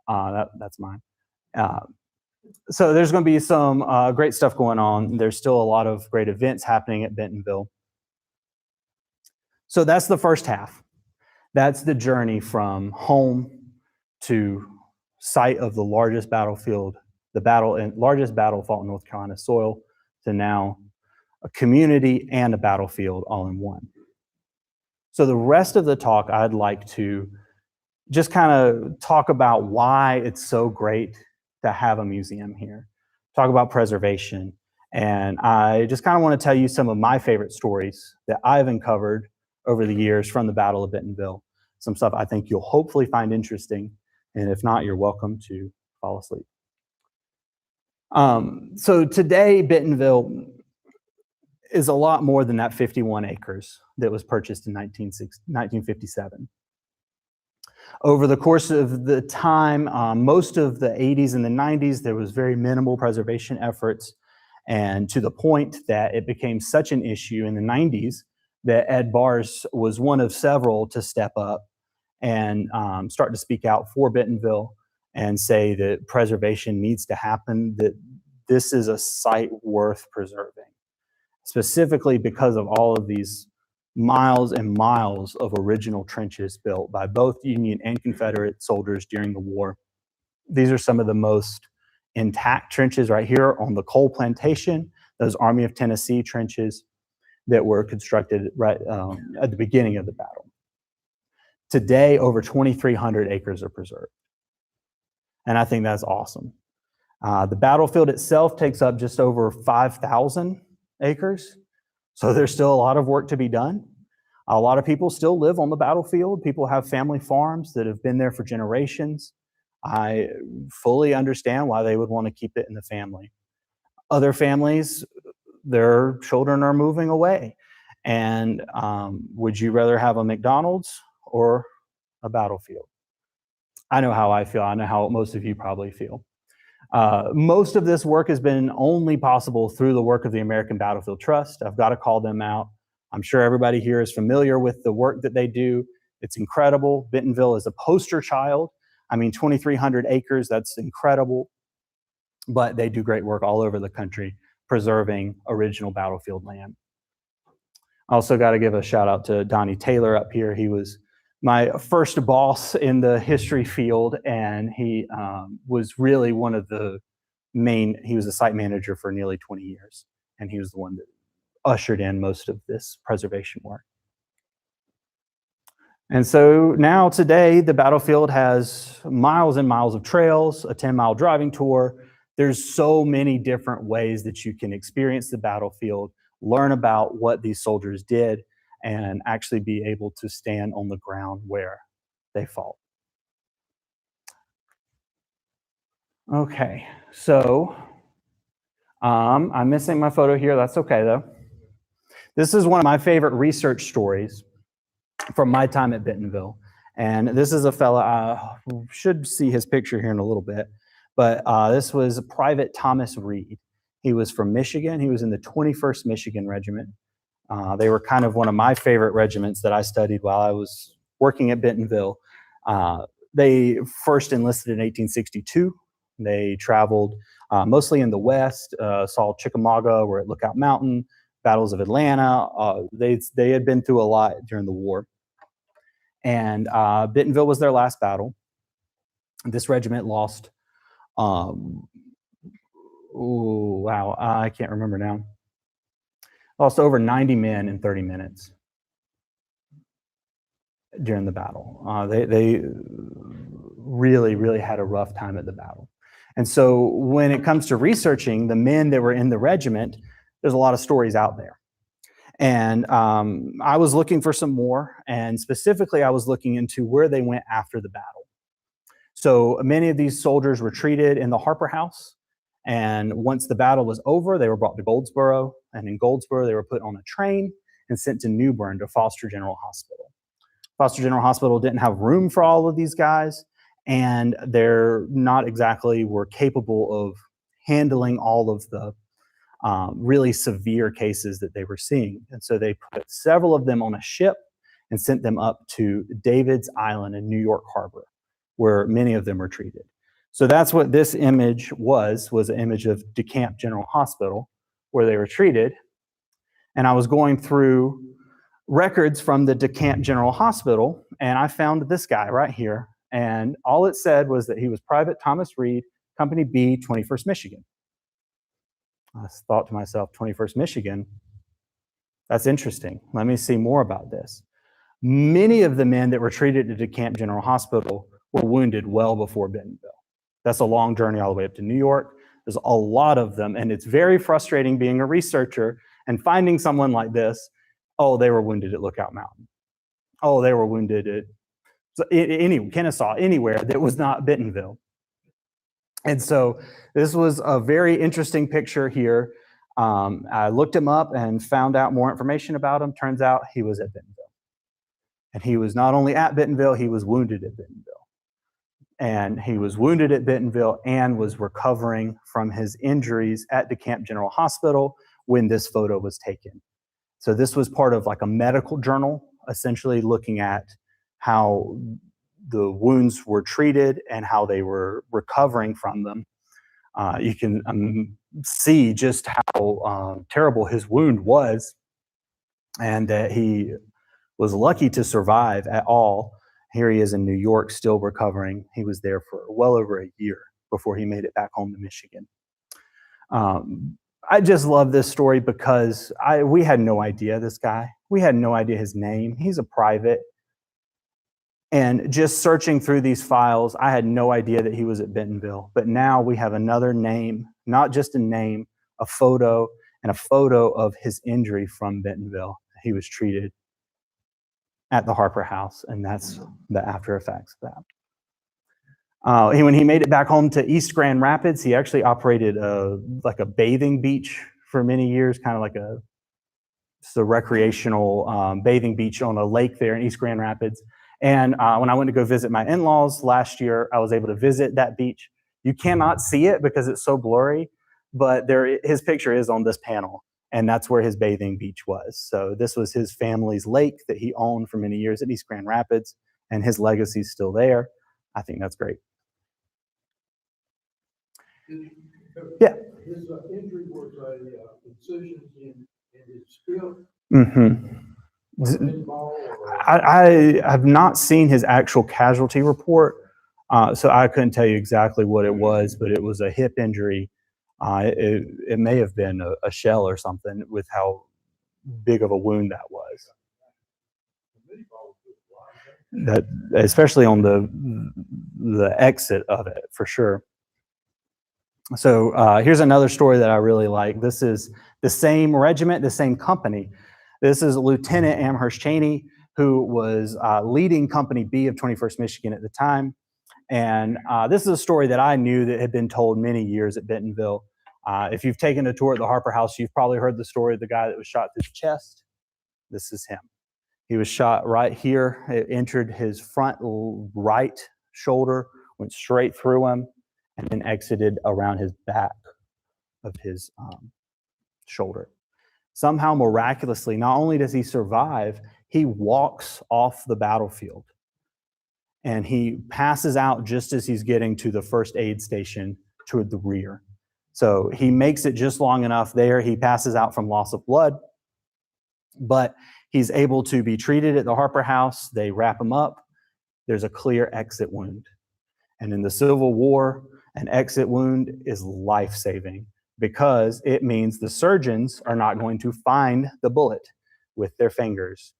That's mine. So there's going to be some great stuff going on. There's still a lot of great events happening at Bentonville. So that's the first half. That's the journey from home to site of the largest battlefield, largest battle fought in North Carolina soil, to now a community and a battlefield all in one. So the rest of the talk, I'd like to just kind of talk about why it's so great to have a museum here, talk about preservation, and I just kind of want to tell you some of my favorite stories that I've uncovered over the years from the Battle of Bentonville. Some stuff I think you'll hopefully find interesting, and if not, you're welcome to fall asleep. So today, Bentonville is a lot more than that 51 acres that was purchased in 1957. Over the course of the time, most of the 80s and the 90s, there was very minimal preservation efforts, and to the point that it became such an issue in the 90s that Ed Bars was one of several to step up and start to speak out for Bentonville and say that preservation needs to happen, that this is a site worth preserving, specifically because of all of these miles and miles of original trenches built by both Union and Confederate soldiers during the war. These are some of the most intact trenches right here on the coal plantation, those Army of Tennessee trenches that were constructed right at the beginning of the battle. Today, over 2,300 acres are preserved. And I think that's awesome. The battlefield itself takes up just over 5,000 acres. So there's still a lot of work to be done. A lot of people still live on the battlefield. People have family farms that have been there for generations. I fully understand why they would want to keep it in the family. Other families, their children are moving away. And would you rather have a McDonald's or a battlefield? I know how I feel. I know how most of you probably feel. Most of this work has been only possible through the work of the American Battlefield Trust. I've got to call them out. I'm sure everybody here is familiar with the work that they do. It's incredible. Bentonville is a poster child. I mean, 2,300 acres, that's incredible. But they do great work all over the country preserving original battlefield land. I also got to give a shout out to Donnie Taylor up here. He was my first boss in the history field, and he was really one of the he was a site manager for nearly 20 years, and he was the one that ushered in most of this preservation work. And so now today, the battlefield has miles and miles of trails, a 10-mile driving tour. There's so many different ways that you can experience the battlefield, learn about what these soldiers did, and actually be able to stand on the ground where they fought. Okay, so I'm missing my photo here. That's okay, though. This is one of my favorite research stories from my time at Bentonville. And this is a fella, I should see his picture here in a little bit, but this was Private Thomas Reed. He was from Michigan. He was in the 21st Michigan Regiment. They were kind of one of my favorite regiments that I studied while I was working at Bentonville. They first enlisted in 1862. They traveled mostly in the West, saw Chickamauga, were at Lookout Mountain, battles of Atlanta. They had been through a lot during the war. And Bentonville was their last battle. This regiment lost, I can't remember now. Lost over 90 men in 30 minutes during the battle. They really, really had a rough time at the battle. And so when it comes to researching the men that were in the regiment, there's a lot of stories out there. And I was looking for some more, and specifically I was looking into where they went after the battle. So many of these soldiers retreated in the Harper House, and once the battle was over, they were brought to Goldsboro, and in Goldsboro they were put on a train and sent to New Bern to Foster General Hospital. Foster General Hospital didn't have room for all of these guys, and they're not exactly were capable of handling all of the really severe cases that they were seeing. And so they put several of them on a ship and sent them up to David's Island in New York Harbor, where many of them were treated. So that's what this image was an image of DeKalb General Hospital, where they were treated. And I was going through records from the DeKalb General Hospital, and I found this guy right here. And all it said was that he was Private Thomas Reed, Company B, 21st Michigan. I thought to myself, 21st Michigan, that's interesting. Let me see more about this. Many of the men that were treated at DeKalb General Hospital were wounded well before Bentonville. That's a long journey all the way up to New York. There's a lot of them, and it's very frustrating being a researcher and finding someone like this. Oh, they were wounded at Lookout Mountain. Oh, they were wounded at Kennesaw, anywhere that was not Bentonville. And so this was a very interesting picture here. I looked him up and found out more information about him. Turns out he was at Bentonville. And he was not only at Bentonville, he was wounded at Bentonville. And he was wounded at Bentonville and was recovering from his injuries at DeKalb General Hospital when this photo was taken. So this was part of like a medical journal, essentially looking at how the wounds were treated and how they were recovering from them. You can see just how terrible his wound was, and that he was lucky to survive at all. Here he is in New York, still recovering. He was there for well over a year before he made it back home to Michigan. I just love this story because we had no idea this guy. We had no idea his name. He's a private. And just searching through these files, I had no idea that he was at Bentonville. But now we have another name, not just a name, a photo, and a photo of his injury from Bentonville. He was treated at the Harper House, and that's the after effects of that. When he made it back home to East Grand Rapids, he actually operated like a bathing beach for many years, kind of like a recreational bathing beach on a lake there in East Grand Rapids. And when I went to go visit my in-laws last year, I was able to visit that beach. You cannot see it because it's so blurry, but his picture is on this panel, and that's where his bathing beach was. So this was his family's lake that he owned for many years at East Grand Rapids, and his legacy is still there. I think that's great. Yeah. His injury was a incision in his field. Mm-hmm. I have not seen his actual casualty report, so I couldn't tell you exactly what it was, but it was a hip injury. It may have been a shell or something with how big of a wound that was. That, especially on the exit of it, for sure. So here's another story that I really like. This is the same regiment, the same company. This is Lieutenant Amherst Cheney, who was leading Company B of 21st Michigan at the time. And this is a story that I knew that had been told many years at Bentonville. If you've taken a tour at the Harper House, you've probably heard the story of the guy that was shot through the chest. This is him. He was shot right here. It entered his front right shoulder, went straight through him, and then exited around his back of his shoulder. Somehow, miraculously, not only does he survive, he walks off the battlefield. And he passes out just as he's getting to the first aid station toward the rear. So he makes it just long enough there. He passes out from loss of blood, but he's able to be treated at the Harper House. They wrap him up. There's a clear exit wound. And in the Civil War, an exit wound is life-saving, because it means the surgeons are not going to find the bullet with their fingers.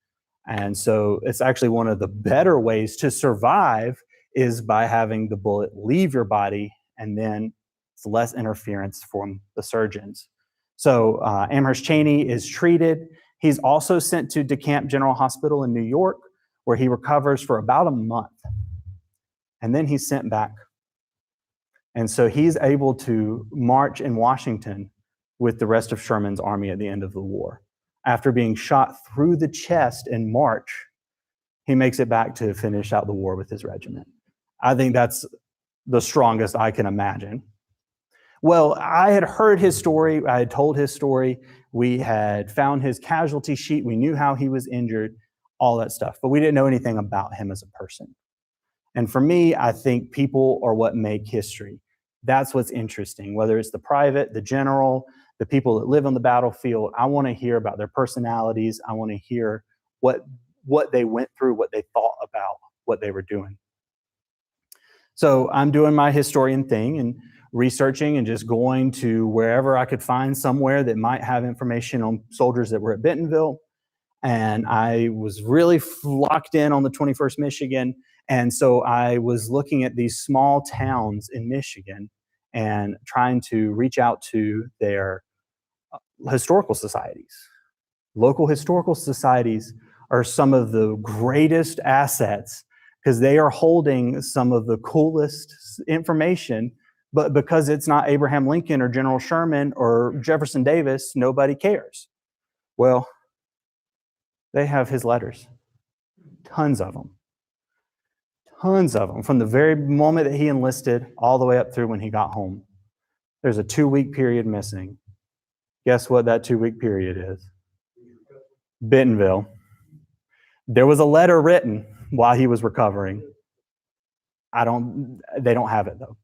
And so it's actually one of the better ways to survive is by having the bullet leave your body, and then it's less interference from the surgeons. So Amherst Cheney is treated. He's also sent to DeKalb General Hospital in New York, where he recovers for about a month. And then he's sent back. And so he's able to march in Washington with the rest of Sherman's army at the end of the war. After being shot through the chest in March, he makes it back to finish out the war with his regiment. I think that's the strongest I can imagine. Well, I had heard his story. I had told his story. We had found his casualty sheet. We knew how he was injured, all that stuff, but we didn't know anything about him as a person. And for me, I think people are what make history. That's what's interesting, whether it's the private, the general, the people that live on the battlefield. I want to hear about their personalities. I want to hear what they went through, what they thought about what they were doing. So I'm doing my historian thing and researching and just going to wherever I could find somewhere that might have information on soldiers that were at Bentonville. And I was really locked in on the 21st Michigan. And so I was looking at these small towns in Michigan and trying to reach out to their historical societies. Local historical societies are some of the greatest assets because they are holding some of the coolest information, but because it's not Abraham Lincoln or General Sherman or Jefferson Davis, nobody cares. Well, they have his letters, tons of them. Tons of them, from the very moment that he enlisted all the way up through when he got home. There's a 2-week period missing. Guess what that 2-week period is? Bentonville. There was a letter written while he was recovering. They don't have it though.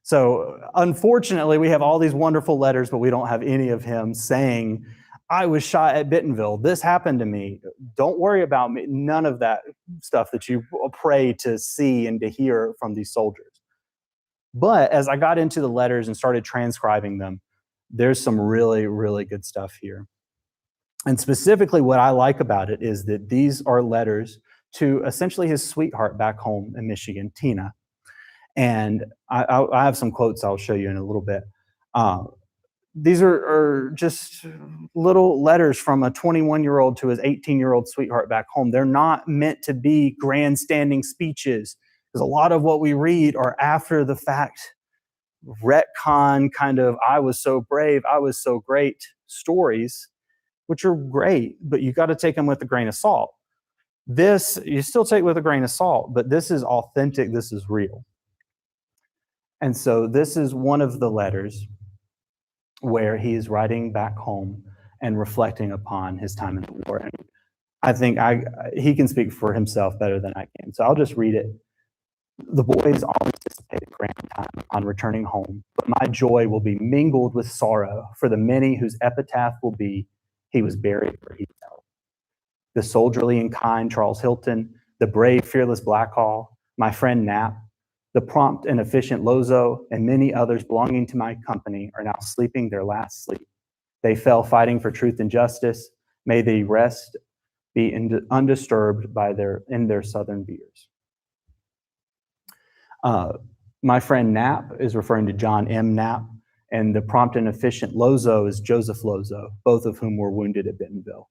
So unfortunately, we have all these wonderful letters, but we don't have any of him saying, I was shot at Bentonville. This happened to me. Don't worry about me. None of that stuff that you pray to see and to hear from these soldiers. But as I got into the letters and started transcribing them, there's some really, really good stuff here. And specifically, what I like about it is that these are letters to essentially his sweetheart back home in Michigan, Tina. And I have some quotes I'll show you in a little bit. These are just little letters from a 21-year-old to his 18-year-old sweetheart back home. They're not meant to be grandstanding speeches, because a lot of what we read are after the fact, retcon kind of, I was so brave, I was so great stories, which are great, but you got to take them with a grain of salt. This, you still take with a grain of salt, but this is authentic, this is real. And so this is one of the letters where he is writing back home and reflecting upon his time in the war. And I think he can speak for himself better than I can. So I'll just read it. The boys all anticipate a grand time on returning home, but my joy will be mingled with sorrow for the many whose epitaph will be, he was buried where he fell. The soldierly and kind Charles Hilton, the brave, fearless Blackhall, my friend Knapp, the prompt and efficient Lozo, and many others belonging to my company are now sleeping their last sleep. They fell fighting for truth and justice. May they rest be undisturbed by in their southern biers. My friend Knapp is referring to John M. Knapp, and the prompt and efficient Lozo is Joseph Lozo, both of whom were wounded at Bentonville.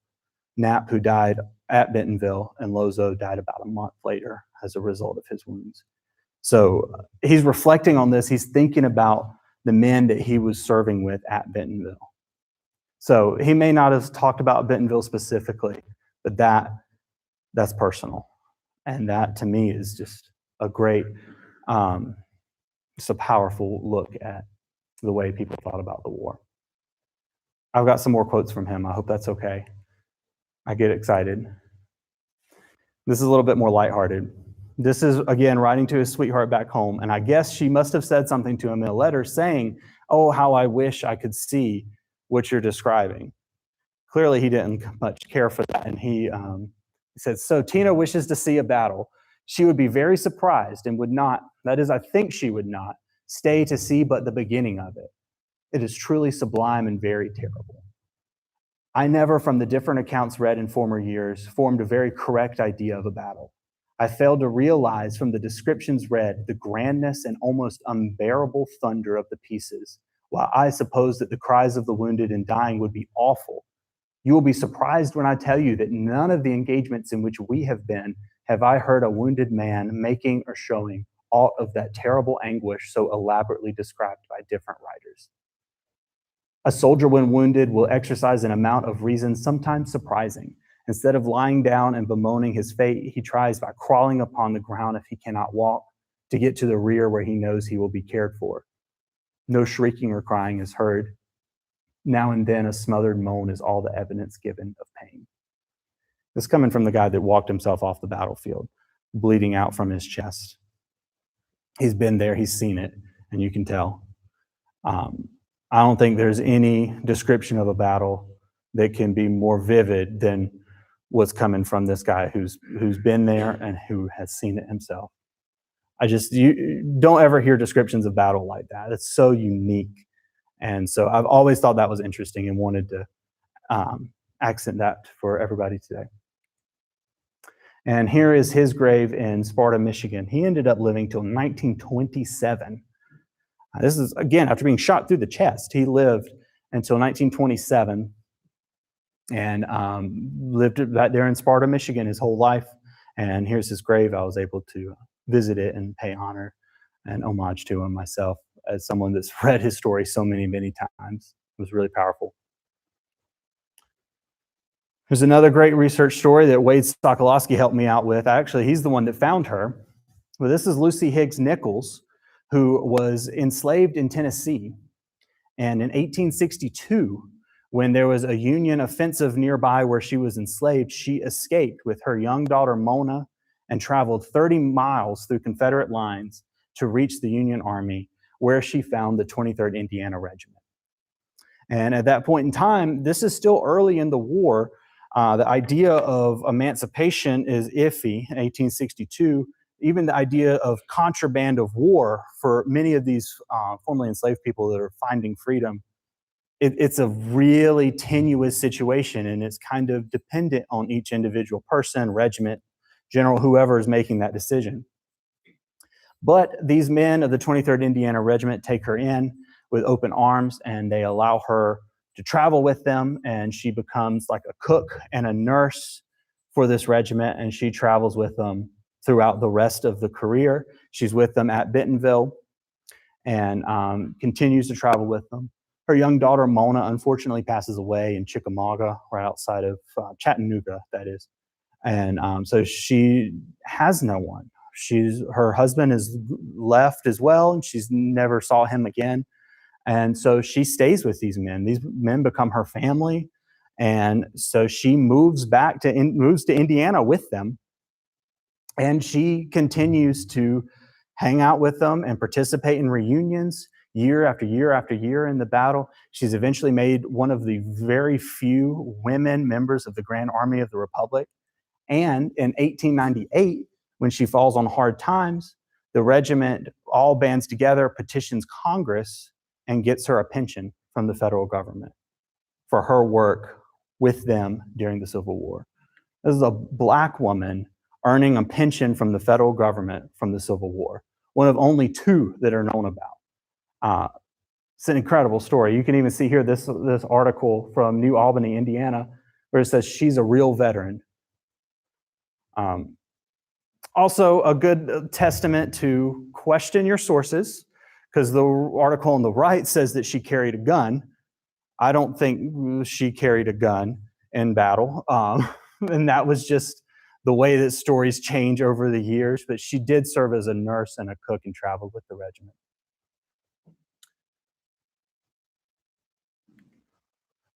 Knapp, who died at Bentonville, and Lozo died about a month later as a result of his wounds. So he's reflecting on this. He's thinking about the men that he was serving with at Bentonville. So he may not have talked about Bentonville specifically, but that's personal. And that to me is just a great, just a powerful look at the way people thought about the war. I've got some more quotes from him. I hope that's okay. I get excited. This is a little bit more lighthearted. This is, again, writing to his sweetheart back home, and I guess she must have said something to him in a letter saying, oh, how I wish I could see what you're describing. Clearly, he didn't much care for that, and he said, so Tina wishes to see a battle. She would be very surprised and would not, that is, I think she would not, stay to see but the beginning of it. It is truly sublime and very terrible. I never, from the different accounts read in former years, formed a very correct idea of a battle. I failed to realize from the descriptions read the grandness and almost unbearable thunder of the pieces, while I supposed that the cries of the wounded and dying would be awful. You will be surprised when I tell you that none of the engagements in which we have been have I heard a wounded man making or showing aught of that terrible anguish so elaborately described by different writers. A soldier when wounded will exercise an amount of reason sometimes surprising. Instead of lying down and bemoaning his fate, he tries by crawling upon the ground if he cannot walk to get to the rear where he knows he will be cared for. No shrieking or crying is heard. Now and then a smothered moan is all the evidence given of pain. This is coming from the guy that walked himself off the battlefield, bleeding out from his chest. He's been there, he's seen it, and you can tell. I don't think there's any description of a battle that can be more vivid than what's coming from this guy who's been there and who has seen it himself. You don't ever hear descriptions of battle like that. It's so unique. And so I've always thought that was interesting and wanted to accent that for everybody today. And here is his grave in Sparta, Michigan. He ended up living till 1927. This is, again, after being shot through the chest. He lived until 1927 and lived right there in Sparta, Michigan his whole life. And here's his grave. I was able to visit it and pay honor and homage to him myself as someone that's read his story so many, many times. It was really powerful. There's another great research story that Wade Sokolowski helped me out with. Actually, he's the one that found her. Well, this is Lucy Higgs Nichols, who was enslaved in Tennessee. And in 1862, when there was a Union offensive nearby where she was enslaved, she escaped with her young daughter Mona and traveled 30 miles through Confederate lines to reach the Union Army, where she found the 23rd Indiana Regiment. And at that point in time, this is still early in the war. The idea of emancipation is iffy. In 1862, even the idea of contraband of war for many of these formerly enslaved people that are finding freedom, it's a really tenuous situation, and it's kind of dependent on each individual person, regiment, general, whoever is making that decision. But these men of the 23rd Indiana Regiment take her in with open arms, and they allow her to travel with them, and she becomes like a cook and a nurse for this regiment, and she travels with them throughout the rest of the career. She's with them at Bentonville and continues to travel with them. Her young daughter, Mona, unfortunately passes away in Chickamauga, right outside of Chattanooga, that is. And so she has no one. Her husband is left as well, and she's never saw him again. And so she stays with these men. These men become her family. And so she moves to Indiana with them. And she continues to hang out with them and participate in reunions year after year after year in the battle. She's eventually made one of the very few women members of the Grand Army of the Republic. And in 1898, when she falls on hard times, the regiment all bands together, petitions Congress, and gets her a pension from the federal government for her work with them during the Civil War. This is a Black woman earning a pension from the federal government from the Civil War, one of only two that are known about. It's an incredible story. You can even see here this article from New Albany, Indiana, where it says she's a real veteran. Also, a good testament to question your sources, because the article on the right says that she carried a gun. I don't think she carried a gun in battle. And that was just the way that stories change over the years. But she did serve as a nurse and a cook and traveled with the regiment.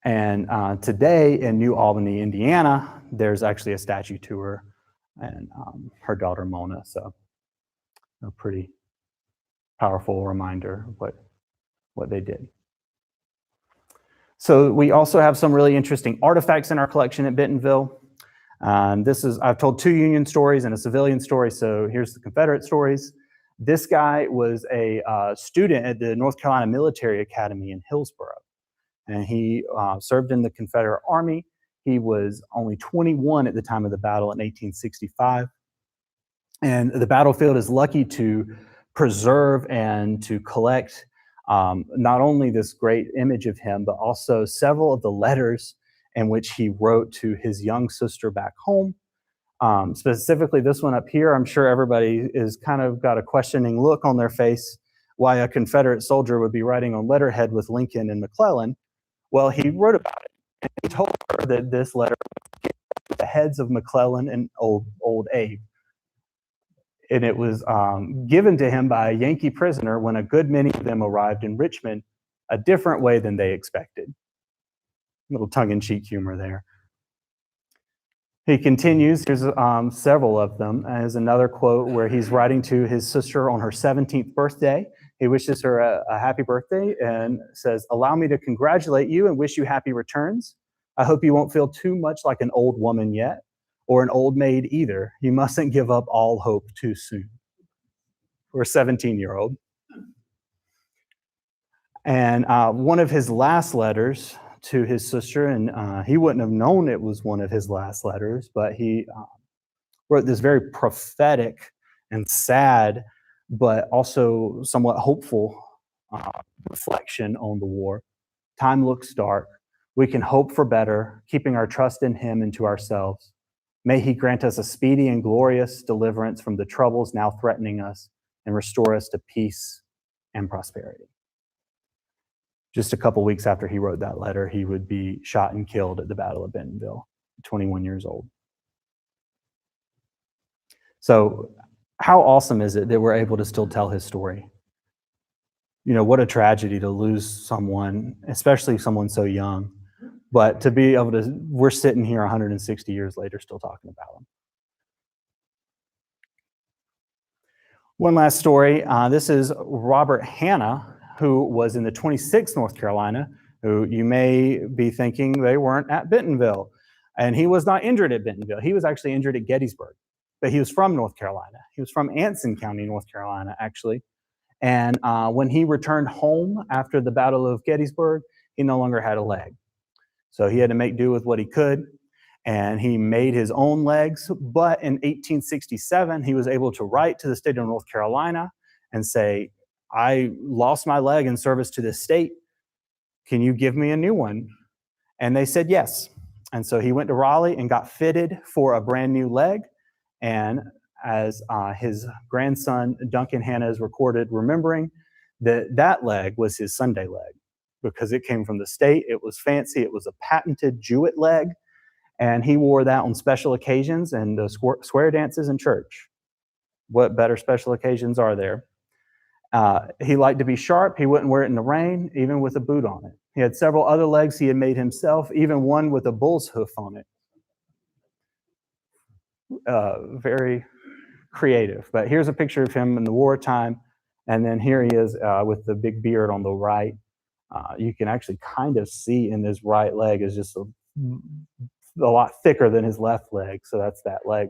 And today in New Albany, Indiana, there's actually a statue to her and her daughter, Mona. So a pretty powerful reminder of what they did. So we also have some really interesting artifacts in our collection at Bentonville. I've told two Union stories and a civilian story, so here's the Confederate stories. This guy was a student at the North Carolina Military Academy in Hillsborough, and he served in the Confederate Army. He was only 21 at the time of the battle in 1865. And the battlefield is lucky to preserve and to collect not only this great image of him, but also several of the letters in which he wrote to his young sister back home. Specifically this one up here, I'm sure everybody is kind of got a questioning look on their face why a Confederate soldier would be writing on letterhead with Lincoln and McClellan. Well, he wrote about it, and he told her that this letter was the heads of McClellan and old Abe. And it was given to him by a Yankee prisoner when a good many of them arrived in Richmond a different way than they expected. A little tongue-in-cheek humor there. He continues, here's several of them, as another quote where he's writing to his sister on her 17th birthday. He wishes her a happy birthday and says, "Allow me to congratulate you and wish you happy returns. I hope you won't feel too much like an old woman yet, or an old maid either. You mustn't give up all hope too soon." For a 17-year-old. And one of his last letters to his sister, and he wouldn't have known it was one of his last letters, but he wrote this very prophetic and sad, but also somewhat hopeful reflection on the war. Time looks dark. We can hope for better, keeping our trust in him and to ourselves. May he grant us a speedy and glorious deliverance from the troubles now threatening us and restore us to peace and prosperity. Just a couple weeks after he wrote that letter, he would be shot and killed at the Battle of Bentonville, 21 years old. So how awesome is it that we're able to still tell his story? You know, what a tragedy to lose someone, especially someone so young. But to be able to, we're sitting here 160 years later still talking about him. One last story. This is Robert Hanna, who was in the 26th North Carolina, who you may be thinking they weren't at Bentonville. And he was not injured at Bentonville. He was actually injured at Gettysburg. but he was from North Carolina. He was from Anson County, North Carolina, actually. And when he returned home after the Battle of Gettysburg, he no longer had a leg. So he had to make do with what he could, and he made his own legs. But in 1867, he was able to write to the state of North Carolina and say, I lost my leg in service to this state. Can you give me a new one? And they said yes. And so he went to Raleigh and got fitted for a brand new leg. And as his grandson, Duncan Hanna, is recorded remembering that leg was his Sunday leg because it came from the state. It was fancy. It was a patented Jewett leg. And he wore that on special occasions and the square dances in church. What better special occasions are there? He liked to be sharp. He wouldn't wear it in the rain, even with a boot on it. He had several other legs he had made himself, even one with a bull's hoof on it. Very creative. But here's a picture of him in the wartime. And then here he is with the big beard on the right. You can actually kind of see in his right leg is just a lot thicker than his left leg. So that's that leg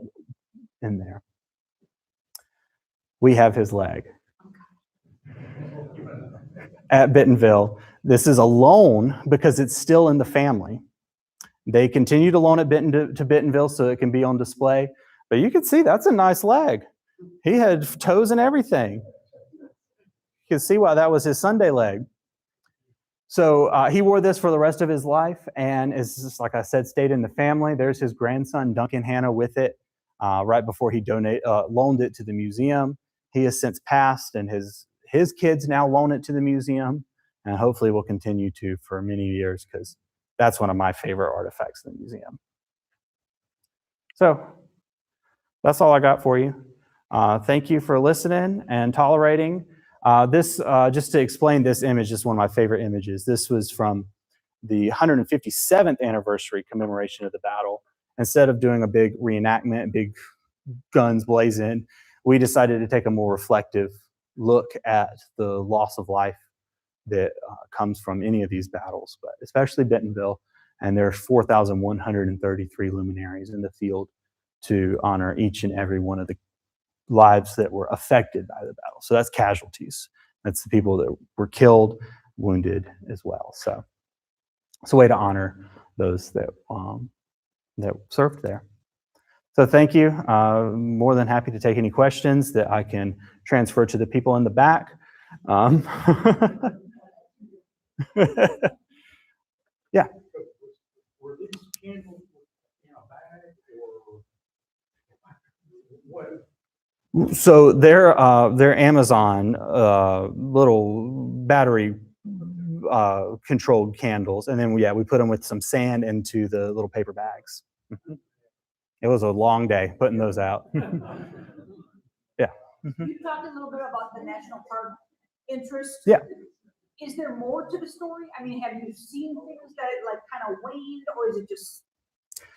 in there. We have his leg at Bentonville. This is a loan because it's still in the family. They continue to loan it to Bentonville so it can be on display. But you can see that's a nice leg. He had toes and everything. You can see why that was his Sunday leg. So he wore this for the rest of his life, and it's just, like I said, stayed in the family. There's his grandson, Duncan Hanna, with it right before he loaned it to the museum. He has since passed, and his kids now loan it to the museum, and hopefully will continue to for many years because that's one of my favorite artifacts in the museum. So that's all I got for you. Thank you for listening and tolerating. This, just to explain this image, is one of my favorite images. This was from the 157th anniversary commemoration of the battle. Instead of doing a big reenactment, big guns blazing, we decided to take a more reflective look at the loss of life that comes from any of these battles, but especially Bentonville. And there are 4,133 luminaries in the field to honor each and every one of the lives that were affected by the battle. So that's casualties. That's the people that were killed, wounded as well. So it's a way to honor those that served there. So thank you. More than happy to take any questions that I can transfer to the people in the back. Yeah. Were these candles in a bag or what? So they're Amazon little battery controlled candles, and then we put them with some sand into the little paper bags. It was a long day putting those out. Yeah. You talked a little bit about the national park interest. Yeah. Is there more to the story? I mean, have you seen things that it like kind of waned, or is it just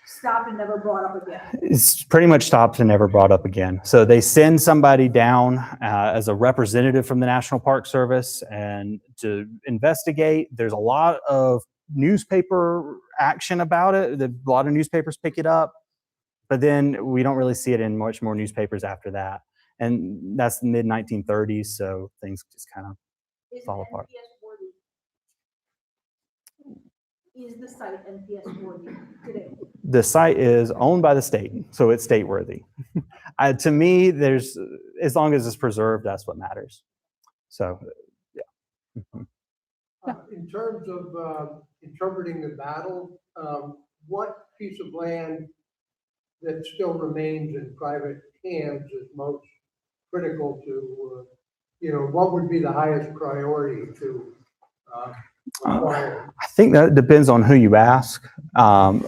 stopped and never brought up again? It's pretty much stopped and never brought up again. So they send somebody down as a representative from the National Park Service and to investigate. There's a lot of newspaper action about it. A lot of newspapers pick it up, but then we don't really see it in much more newspapers after that. And that's the mid 1930s, so things just kind of fall apart. Is the site NPS worthy today? The site is owned by the state, so it's state worthy. To me, as long as it's preserved, that's what matters. So, yeah. In terms of interpreting the battle, what piece of land that still remains in private hands is most critical to, what would be the highest priority to acquire? I think that depends on who you ask. I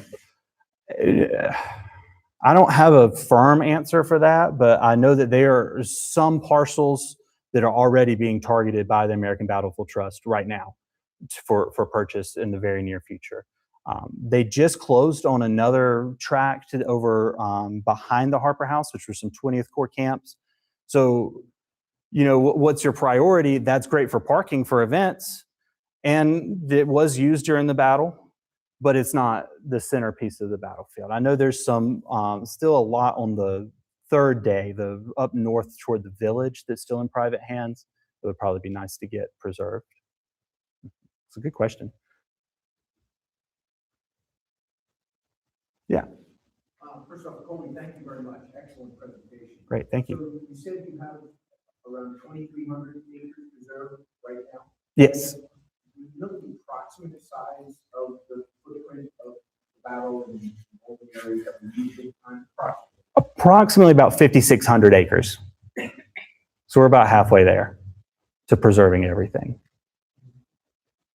don't have a firm answer for that, but I know that there are some parcels that are already being targeted by the American Battlefield Trust right now for purchase in the very near future. They just closed on another tract over behind the Harper House, which were some 20th Corps camps. So, what's your priority? That's great for parking for events. And it was used during the battle, but it's not the centerpiece of the battlefield. I know there's some still a lot on the third day, the up north toward the village that's still in private hands, it would probably be nice to get preserved. It's a good question. Yeah. First off, Colby, thank you very much. Excellent presentation. Great, thank you. So you said you have around 2,300 acres reserved right now? Yes. Do you know the approximate size of the footprint of the battle and all the areas that we usually find? Approximately about 5,600 acres. So we're about halfway there to preserving everything.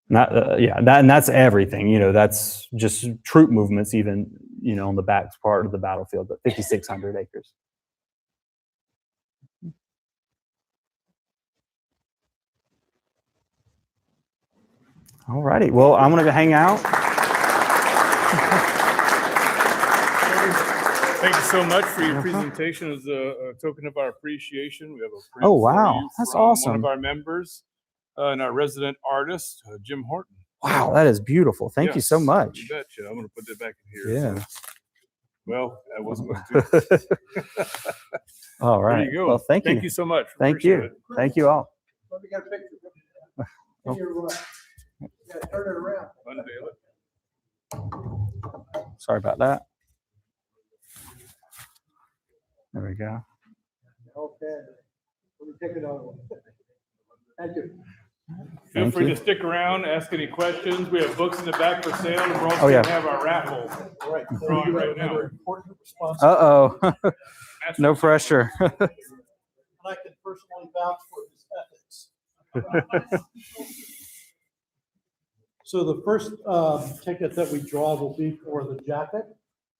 And that's everything, you know, that's just troop movements even, you know, on the back part of the battlefield, but 5,600 acres. All righty, well, I'm gonna go hang out. Thank you so much for your presentation. As a token of our appreciation, we have a print Oh, for wow. you That's from awesome. One of our members and our resident artist, Jim Horton. Wow, that is beautiful. Thank you so Yes, much. You betcha. I'm going to put that back in here. Yeah. Well, I wasn't going to. All right. There you go. Well, thank you. Thank you so much. Thank Appreciate you. it. Thank you all. Let me get a picture. Can you, turn it around. Unveil it. Sorry about that. There we go. Okay. Let me take another one. Thank you. Feel Thank free you. to stick around, ask any questions. We have books in the back for sale, and we're also Oh, yeah. going to have our raffle drawing right now. Uh-oh. No pressure. And I can personally vouch for his ethics. So the first ticket that we draw will be for the jacket.